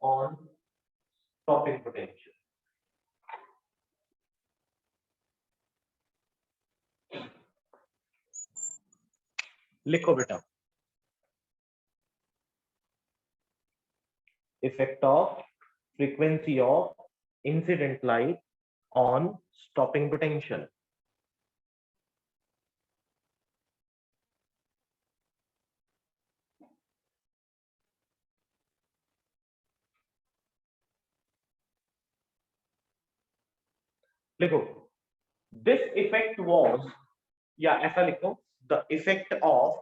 S1: on stopping potential। लिखो बेटा, effect of frequency of incident light on stopping potential। लिखो, this effect was, या ऐसा लिखो, the effect of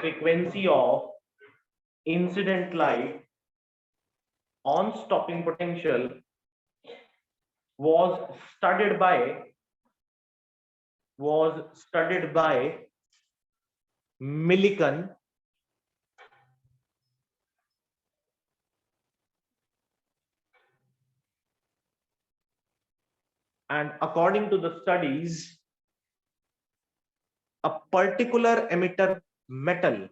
S1: frequency of incident light on stopping potential was studied by Millikan and according to the studies, a particular emitter metal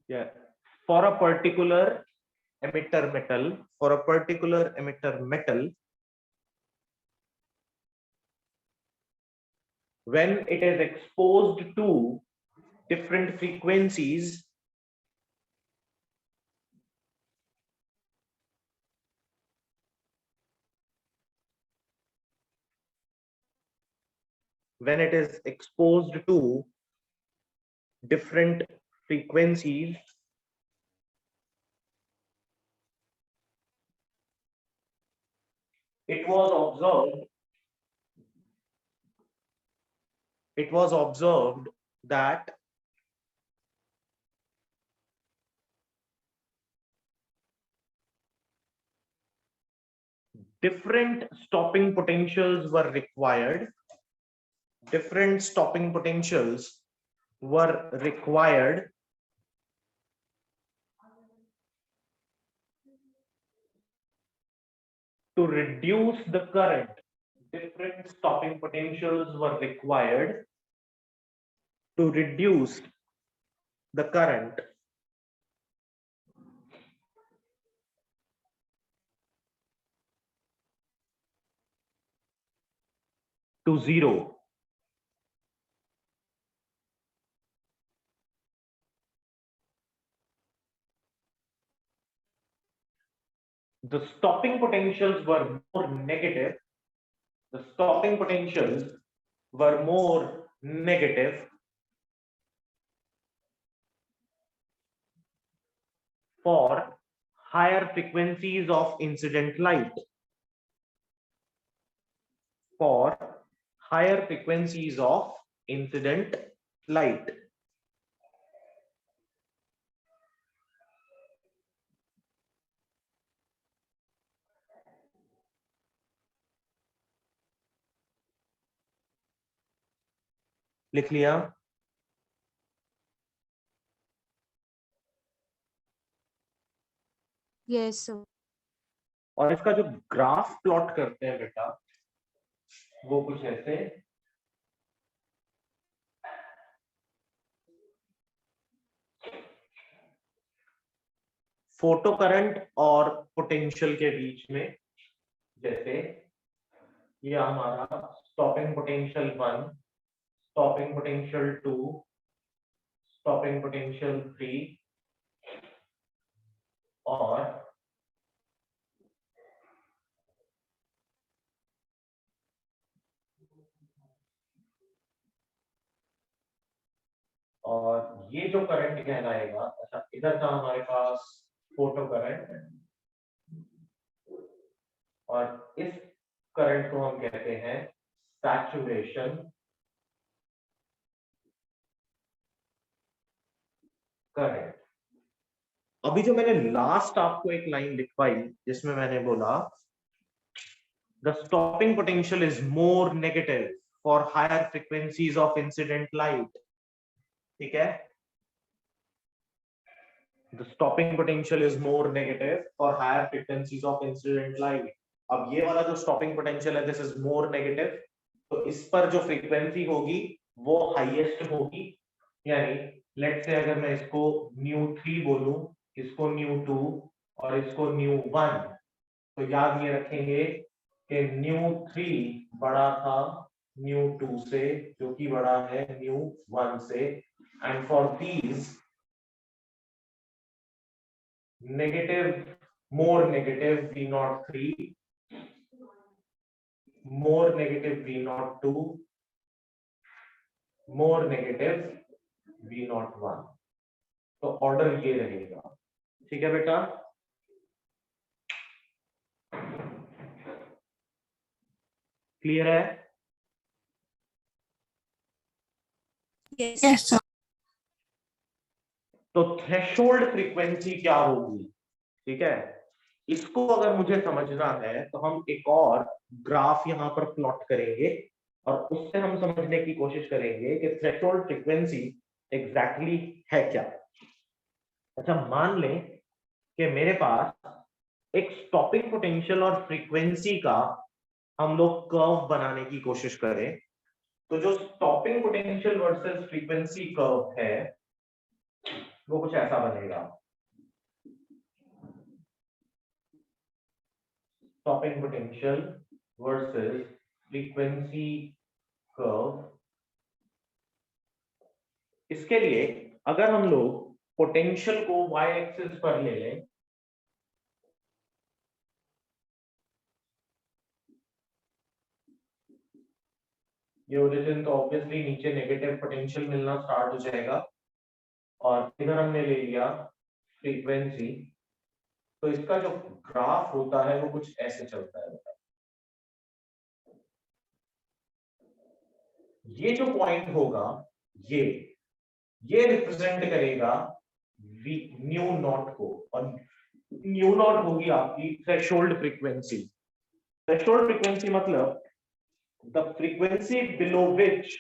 S1: yeah, for a particular emitter metal, when it is exposed to different frequencies, when it is exposed to different frequencies it was observed that different stopping potentials were required. Different stopping potentials were required to reduce the current. Different stopping potentials were required to reduce the current to zero. The stopping potentials were more negative. The stopping potentials were more negative for higher frequencies of incident light. For higher frequencies of incident light. लिख लिया?
S4: Yes, sir.
S1: और इसका जो graph plot करते हैं बेटा वो कुछ ऐसे फोटो करंट और पोटेंशियल के बीच में, जैसे ये हमारा stopping potential 1, stopping potential 2, stopping potential 3 और ये जो करंट कहलाएगा, अच्छा इधर था हमारे पास फोटो करंट और इस करंट को हम कहते हैं सैचुरेशन करंट। अभी जो मैंने लास्ट आपको एक लाइन लिखवाई जिसमें मैंने बोला the stopping potential is more negative for higher frequencies of incident light, ठीक है? The stopping potential is more negative for higher frequencies of incident light. अब ये वाला जो stopping potential है, this is more negative, तो इस पर जो frequency होगी वो highest होगी, यानी let's say अगर मैं इसको nu3 बोलूं, इसको nu2 और इसको nu1, तो याद ये रखेंगे कि nu3 बड़ा था nu2 से, जो कि बड़ा है nu1 से, and for these negative, more negative V03, more negative V02, more negative V01, तो ऑर्डर ये रहेगा, ठीक है बेटा? क्लियर है?
S4: Yes.
S2: Yes, sir.
S1: तो थ्रेशोल्ड फ्रीक्वेंसी क्या होगी, ठीक है? इसको अगर मुझे समझना है तो हम एक और ग्राफ यहां पर प्लॉट करेंगे और उससे हम समझने की कोशिश करेंगे कि थ्रेशोल्ड फ्रीक्वेंसी एग्जैक्टली है क्या। अच्छा मान लें कि मेरे पास एक स्टॉपिंग पोटेंशियल और फ्रीक्वेंसी का हम लोग कर्व बनाने की कोशिश करें, तो जो stopping potential versus frequency curve है वो कुछ ऐसा बनेगा। Stopping potential versus frequency curve. इसके लिए अगर हम लोग पोटेंशियल को y एक्सिस पर ले लें, ये ओरिजिन तो ऑब्वियसली नीचे नेगेटिव पोटेंशियल मिलना स्टार्ट हो जाएगा, और इधर हमने ले लिया फ्रीक्वेंसी। तो इसका जो ग्राफ होता है वो कुछ ऐसे चलता है। ये जो पॉइंट होगा ये रिप्रेजेंट करेगा न्यू नॉट को, और न्यू नॉट होगी आपकी थ्रेशोल्ड फ्रीक्वेंसी। थ्रेशोल्ड फ्रीक्वेंसी मतलब the frequency below which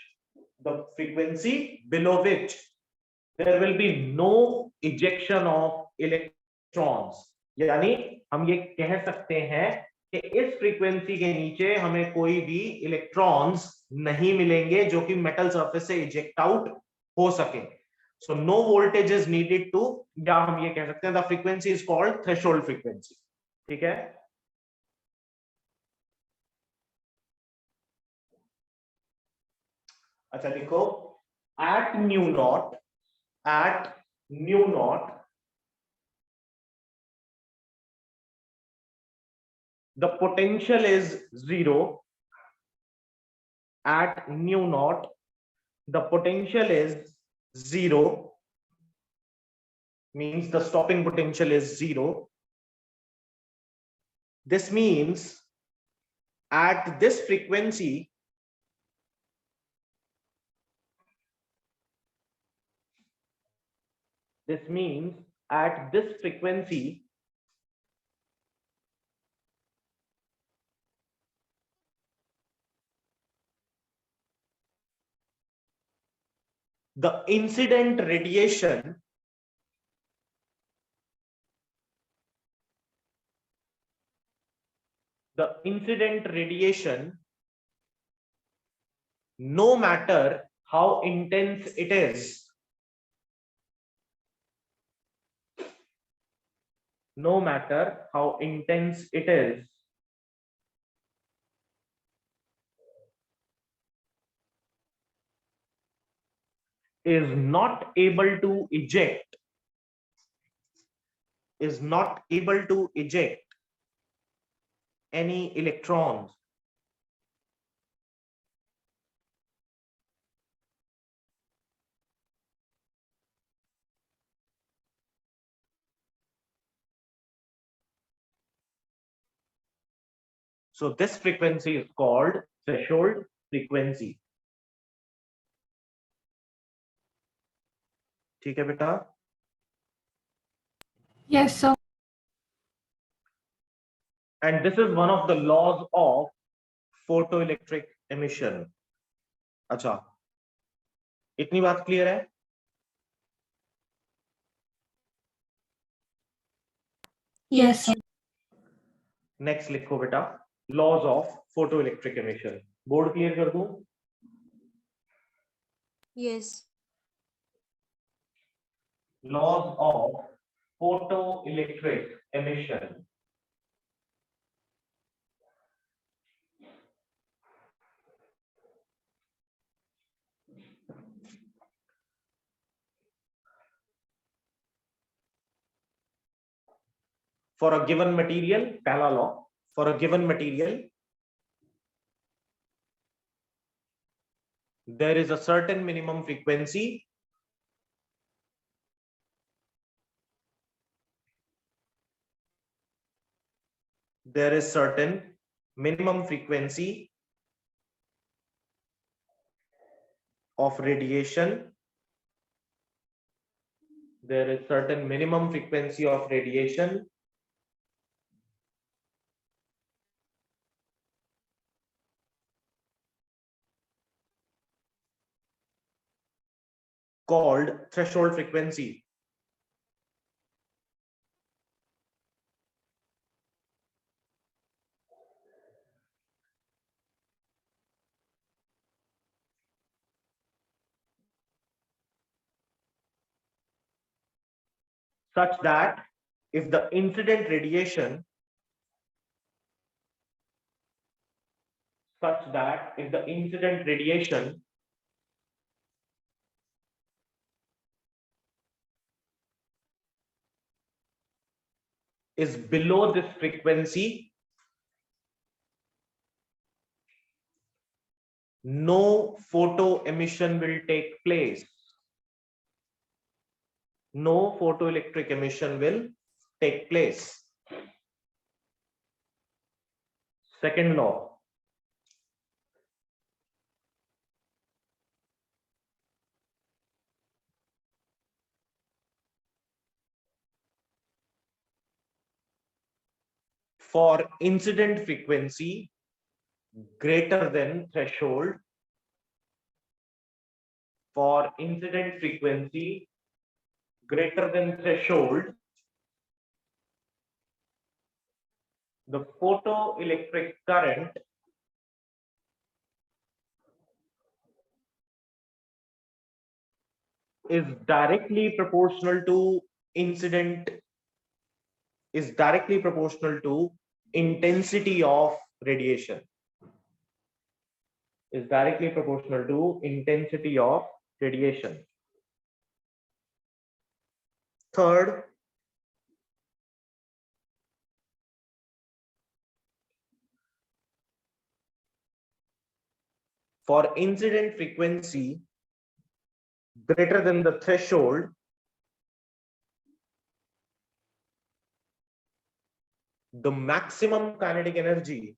S1: there will be no ejection of electrons। यानी हम ये कह सकते हैं कि इस फ्रीक्वेंसी के नीचे हमें कोई भी इलेक्ट्रॉन्स नहीं मिलेंगे जो कि मेटल सरफेस से इजेक्ट आउट हो सके। So no voltage is needed to, या हम ये कह सकते हैं the frequency is called threshold frequency. ठीक है, अच्छा लिखो, at nu naught the potential is 0। at nu naught the potential is 0, means the stopping potential is 0। this means at this frequency the incident radiation no matter how intense it is, no matter how intense it is not able to eject any electrons so this frequency is called threshold frequency। ठीक है बेटा,
S2: Yes, sir.
S1: and this is one of the laws of photoelectric emission। अच्छा, इतनी बात clear है?
S2: Yes, sir.
S1: Next लिखो बेटा, laws of photoelectric emission. Board clear कर दूं?
S4: Yes.
S1: Laws of photoelectric emission. For a given material, पहला लॉ, for a given material there is a certain minimum frequency of radiation, there is certain minimum frequency of radiation called threshold frequency। such that if the incident radiation is below this frequency, no photo emission will take place. No photoelectric emission will take place. Second law. For incident frequency greater than threshold, for incident frequency greater than threshold, the photoelectric current is directly proportional to intensity of radiation. Is directly proportional to intensity of radiation. Third, for incident frequency greater than the threshold, the maximum kinetic energy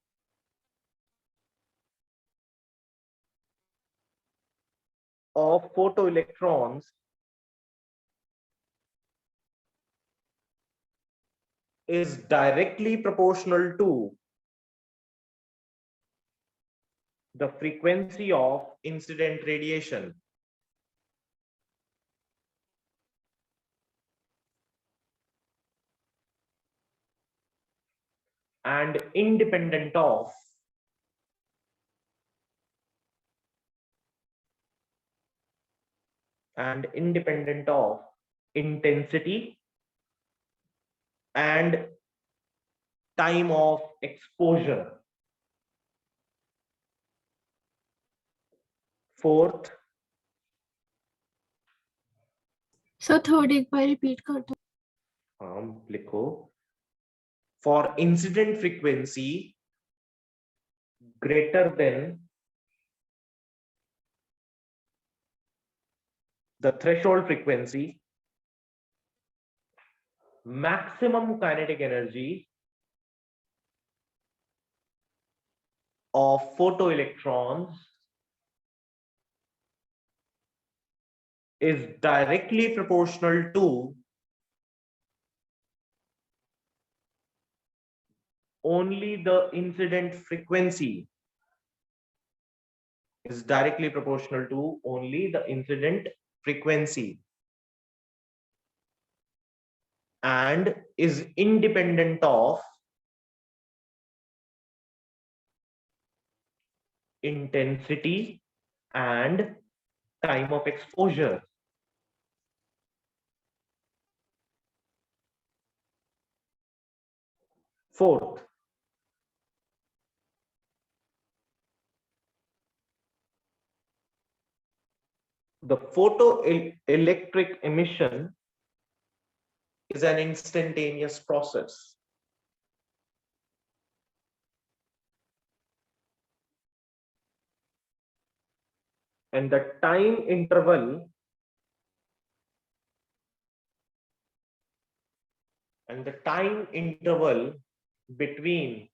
S1: of photoelectrons is directly proportional to the frequency of incident radiation. And independent of intensity and time of exposure. Fourth,
S2: sir third एक बार repeat कर दो.
S1: लिखो. For incident frequency greater than the threshold frequency, maximum kinetic energy of photoelectrons is directly proportional to only the incident frequency. Is directly proportional to only the incident frequency and is independent of intensity and time of exposure. Fourth, the photoelectric emission is an instantaneous process. And the time interval between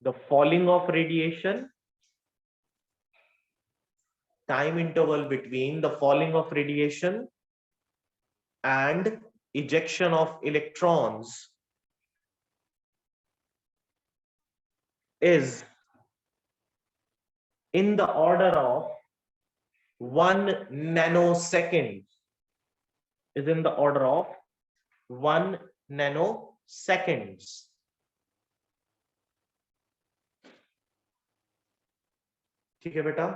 S1: the falling of radiation, and ejection of electrons is in the order of 1 nanosecond. Is in the order of 1 nanoseconds. ठीक है बेटा?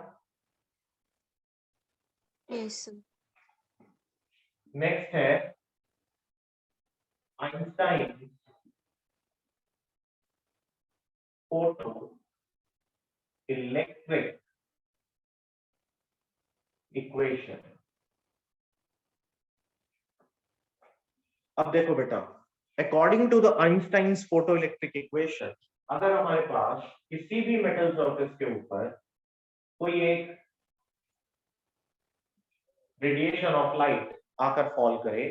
S4: Yes, sir.
S1: Next है Einstein photo electric equation. अब देखो बेटा, according to the Einstein's photoelectric equation, अगर हमारे पास किसी भी मेटल सरफेस के ऊपर कोई एक रेडिएशन ऑफ लाइट आकर फॉल करे,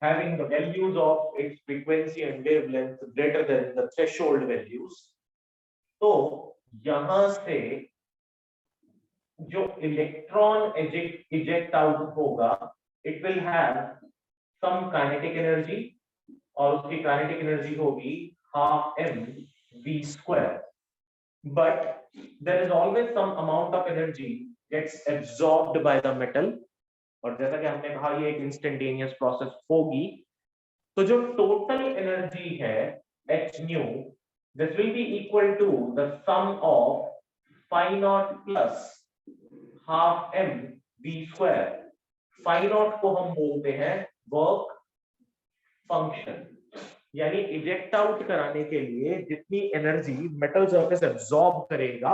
S1: having the values of its frequency and wavelength greater than the threshold values, तो यहां से जो इलेक्ट्रॉन इजेक्ट आउट होगा, it will have some kinetic energy, और उसकी काइनेटिक एनर्जी होगी half M v square, but there is always some amount of energy gets absorbed by the metal, और जैसा कि हमने कहा ये एक इंस्टेंटेनियस प्रोसेस होगी। तो जो टोटल एनर्जी है h nu, this will be equal to the sum of phi naught plus half m v square. phi naught को हम बोलते हैं वर्क फंक्शन, यानी इजेक्ट आउट कराने के लिए जितनी एनर्जी मेटल सरफेस एब्सॉर्ब करेगा,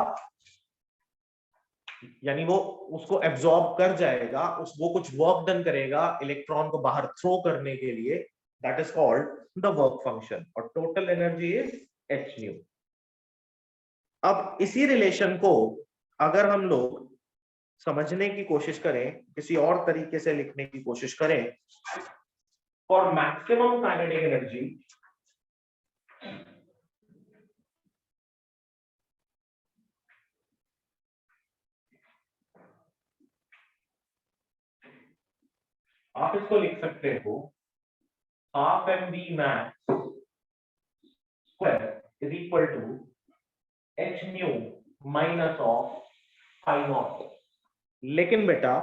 S1: यानी वो उसको एब्सॉर्ब कर जाएगा, वो कुछ वर्क डन करेगा इलेक्ट्रॉन को बाहर थ्रो करने के लिए, that is called the work function, और total energy is h nu। अब इसी रिलेशन को अगर हम लोग समझने की कोशिश करें, किसी और तरीके से लिखने की कोशिश करें, फॉर मैक्सिमम काइनेटिक एनर्जी आप इसको लिख सकते हो half M we max square is equal to h nu minus of phi naught। लेकिन बेटा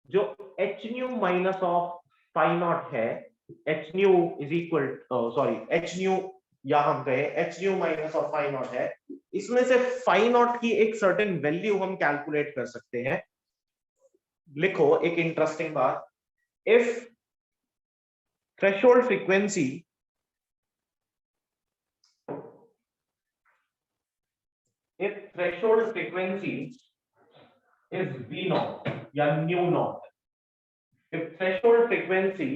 S1: जो h nu minus of phi naught है, h nu is equal h nu, या हम कहें h nu minus of phi naught है, इसमें से phi naught की एक सर्टेन वैल्यू हम कैलकुलेट कर सकते हैं। लिखो एक इंटरेस्टिंग बात, if threshold frequency is V naught या nu naught, if threshold frequency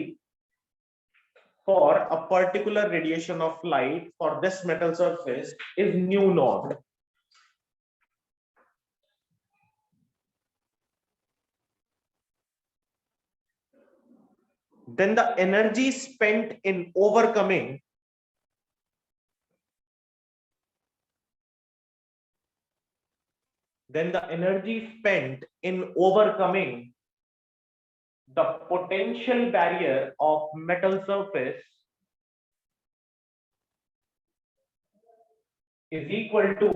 S1: for a particular radiation of light for this metal surface is nu naught, then the energy spent in overcoming the potential barrier of metal surface is equal to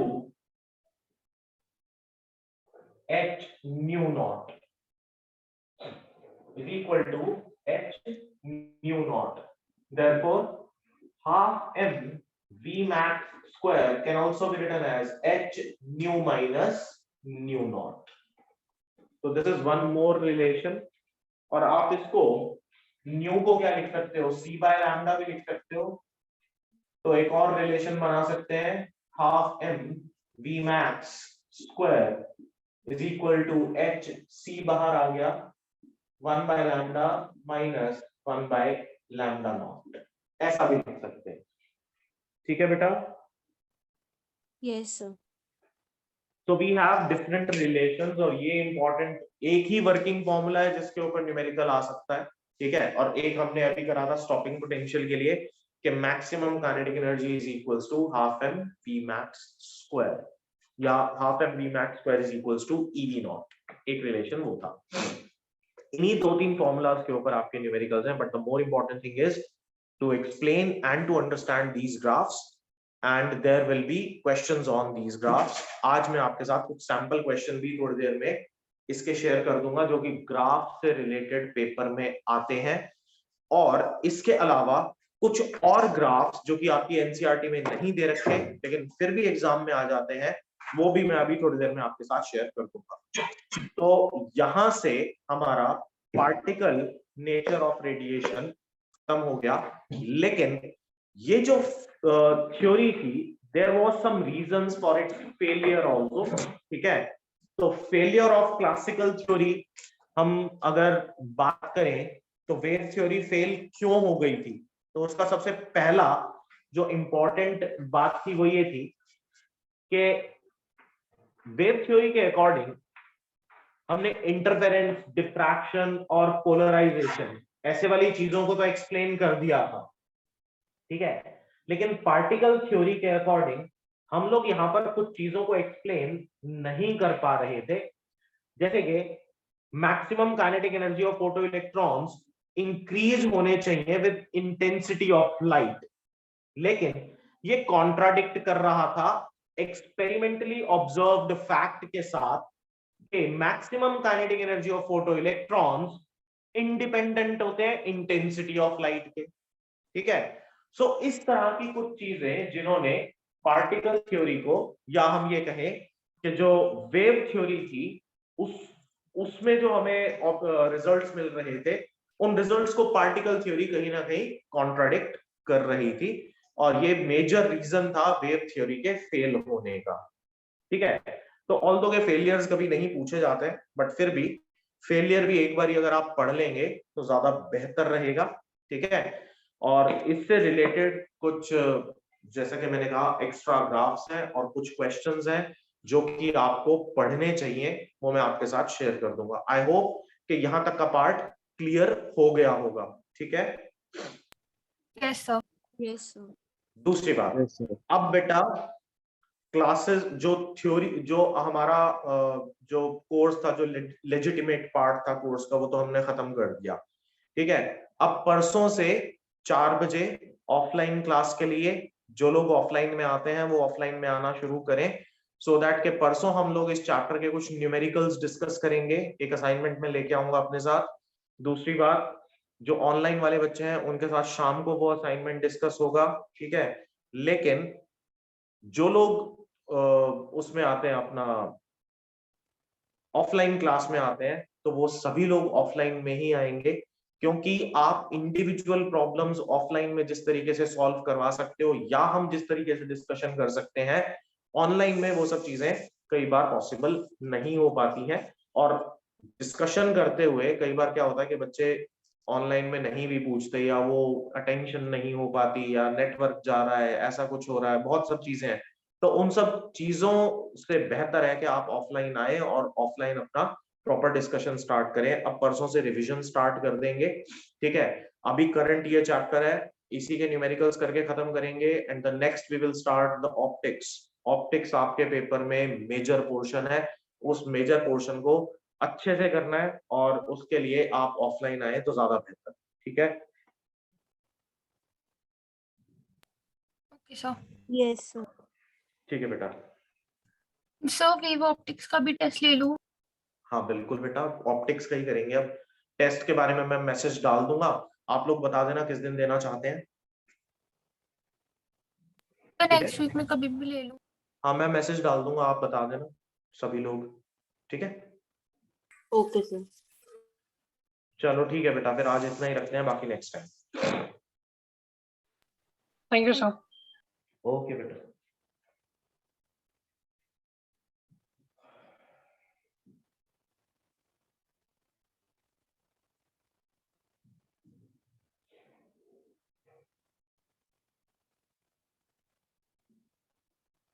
S1: h nu naught, is equal to h nu naught. Therefore half m v max square can also be written as h nu minus nu naught. So this is one more relation, और आप इसको new को क्या लिख सकते हो, c by lambda भी लिख सकते हो। तो एक और रिलेशन बना सकते हैं, half m v max square is equal to h, c बाहर आ गया, 1 by lambda minus 1 by lambda naught, ऐसा भी लिख सकते हैं। ठीक है बेटा?
S4: Yes, sir.
S1: So we have different relations, और ये important, एक ही वर्किंग फॉर्मूला है जिसके ऊपर न्यूमेरिकल आ सकता है, ठीक है। और एक हमने अभी करा था स्टॉपिंग पोटेंशियल के लिए कि maximum kinetic energy is equals to half M we max square, या half M we max square is equals to EV nought, एक रिलेशन वो था। इन्हीं दो तीन फॉर्मूलाज के ऊपर आपके न्यूमेरिकल्स हैं, but the more important thing is to explain and to understand these graphs, and there will be questions on these graphs। आज मैं आपके साथ कुछ सैंपल क्वेश्चन भी थोड़ी देर में इसके शेयर कर दूंगा जो कि ग्राफ से रिलेटेड पेपर में आते हैं, और इसके अलावा कुछ और ग्राफ्स जो कि आपकी एनसीईआरटी में नहीं दे रखे लेकिन फिर भी एग्जाम में आ जाते हैं, वो भी मैं अभी थोड़ी देर में आपके साथ शेयर कर दूंगा। तो यहां से हमारा पार्टिकल नेचर ऑफ रेडिएशन खत्म हो गया, लेकिन ये जो थ्योरी थी, there was some reasons for its failure also, ठीक है। तो फेलियर ऑफ क्लासिकल थ्योरी हम अगर बात करें तो वेव थ्योरी फेल क्यों हो गई थी, तो उसका सबसे पहला जो इम्पोर्टेंट बात थी वो ये थी कि वेव थ्योरी के अकॉर्डिंग हमने इंटरफेरेंस, डिफ्रैक्शन और पोलराइजेशन ऐसे वाली चीजों को तो एक्सप्लेन कर दिया था, ठीक है। लेकिन पार्टिकल थ्योरी के अकॉर्डिंग हम लोग यहाँ पर कुछ चीजों को एक्सप्लेन नहीं कर पा रहे थे, जैसे कि maximum kinetic energy of photo electrons increase होने चाहिए विद इंटेंसिटी ऑफ लाइट, लेकिन ये कॉन्ट्राडिक्ट कर रहा था एक्सपेरिमेंटली ऑब्जर्व्ड फैक्ट के साथ कि maximum kinetic energy of photo electrons independent होते हैं इंटेंसिटी ऑफ लाइट के, ठीक है। सो इस तरह की कुछ चीजें जिन्होंने पार्टिकल थ्योरी को, या हम ये कहें कि जो वेव थ्योरी थी उसमें जो हमें रिजल्ट्स मिल रहे थे, उन रिजल्ट्स को पार्टिकल थ्योरी कहीं ना कहीं कॉन्ट्राडिक्ट कर रही थी, और ये मेजर रीजन था वेव थ्योरी के फेल होने का, ठीक है। तो ऑल्दो के फेलियर्स कभी नहीं पूछे जाते, बट फिर भी फेलियर भी एक बार अगर आप पढ़ लेंगे तो ज्यादा बेहतर रहेगा, ठीक है। और इससे रिलेटेड कुछ, जैसा कि मैंने कहा, एक्स्ट्रा ग्राफ्स हैं और कुछ क्वेश्चंस हैं जो कि आपको पढ़ने चाहिए, वो मैं आपके साथ शेयर कर दूंगा। आई होप कि यहाँ तक का पार्ट क्लियर हो गया होगा, ठीक है।
S2: Yes sir.
S4: Yes, sir.
S1: दूसरी बात, अब बेटा क्लासेस, जो थ्योरी, जो हमारा जो कोर्स था, जो लेजिटिमेट पार्ट था कोर्स का, वो तो हमने खत्म कर दिया, ठीक है। अब परसों से 4 बजे ऑफलाइन क्लास के लिए जो लोग ऑफलाइन में आते हैं वो ऑफलाइन में आना शुरू करें, सो दैट के परसों हम लोग इस चैप्टर के कुछ न्यूमेरिकल्स डिस्कस करेंगे, एक असाइनमेंट में लेके आऊंगा अपने साथ। दूसरी बात, जो ऑनलाइन वाले बच्चे हैं उनके साथ शाम को वो असाइनमेंट डिस्कस होगा, ठीक है। लेकिन जो लोग उसमें आते हैं, अपना ऑफलाइन क्लास में आते हैं, तो वो सभी लोग ऑफलाइन में ही आएंगे, क्योंकि आप इंडिविजुअल प्रॉब्लम्स ऑफलाइन में जिस तरीके से सॉल्व करवा सकते हो, या हम जिस तरीके से डिस्कशन कर सकते हैं, ऑनलाइन में वो सब चीजें कई बार पॉसिबल नहीं हो पाती हैं। और डिस्कशन करते हुए कई बार क्या होता है कि बच्चे ऑनलाइन में नहीं भी पूछते, या वो अटेंशन नहीं हो पाती, या नेटवर्क जा रहा है, ऐसा कुछ हो रहा है, बहुत सब चीजें हैं। तो उन सब चीजों से बेहतर है कि आप ऑफलाइन आए और ऑफलाइन अपना प्रॉपर डिस्कशन स्टार्ट करें। अब परसों से रिवीजन स्टार्ट कर देंगे, ठीक है। अभी करंट ये चैप्टर है, इसी के न्यूमेरिकल्स करके खत्म करेंगे, and the next we will start the optics. Optics आपके पेपर में मेजर पोर्शन है, उस मेजर पोर्शन को अच्छे से करना है, और उसके लिए आप ऑफलाइन आए तो ज्यादा बेहतर, ठीक है।
S2: Okay sir.
S4: Yes, sir.
S1: ठीक है बेटा।
S2: सर वीवो ऑप्टिक्स का भी टेस्ट ले लूं?
S1: हाँ बिल्कुल बेटा, ऑप्टिक्स का ही करेंगे। अब टेस्ट के बारे में मैं मैसेज डाल दूंगा, आप लोग बता देना किस दिन देना चाहते हैं,
S2: तो
S1: ठीक
S2: नेक्स्ट
S1: है।
S2: वीक में कभी भी ले लूं?
S1: हाँ मैं मैसेज डाल दूंगा, आप बता देना सभी लोग, ठीक है।
S4: Okay, sir.
S1: चलो ठीक है बेटा, फिर आज इतना ही रखते हैं, बाकी next time.
S3: Thank you sir.
S1: Okay बेटा।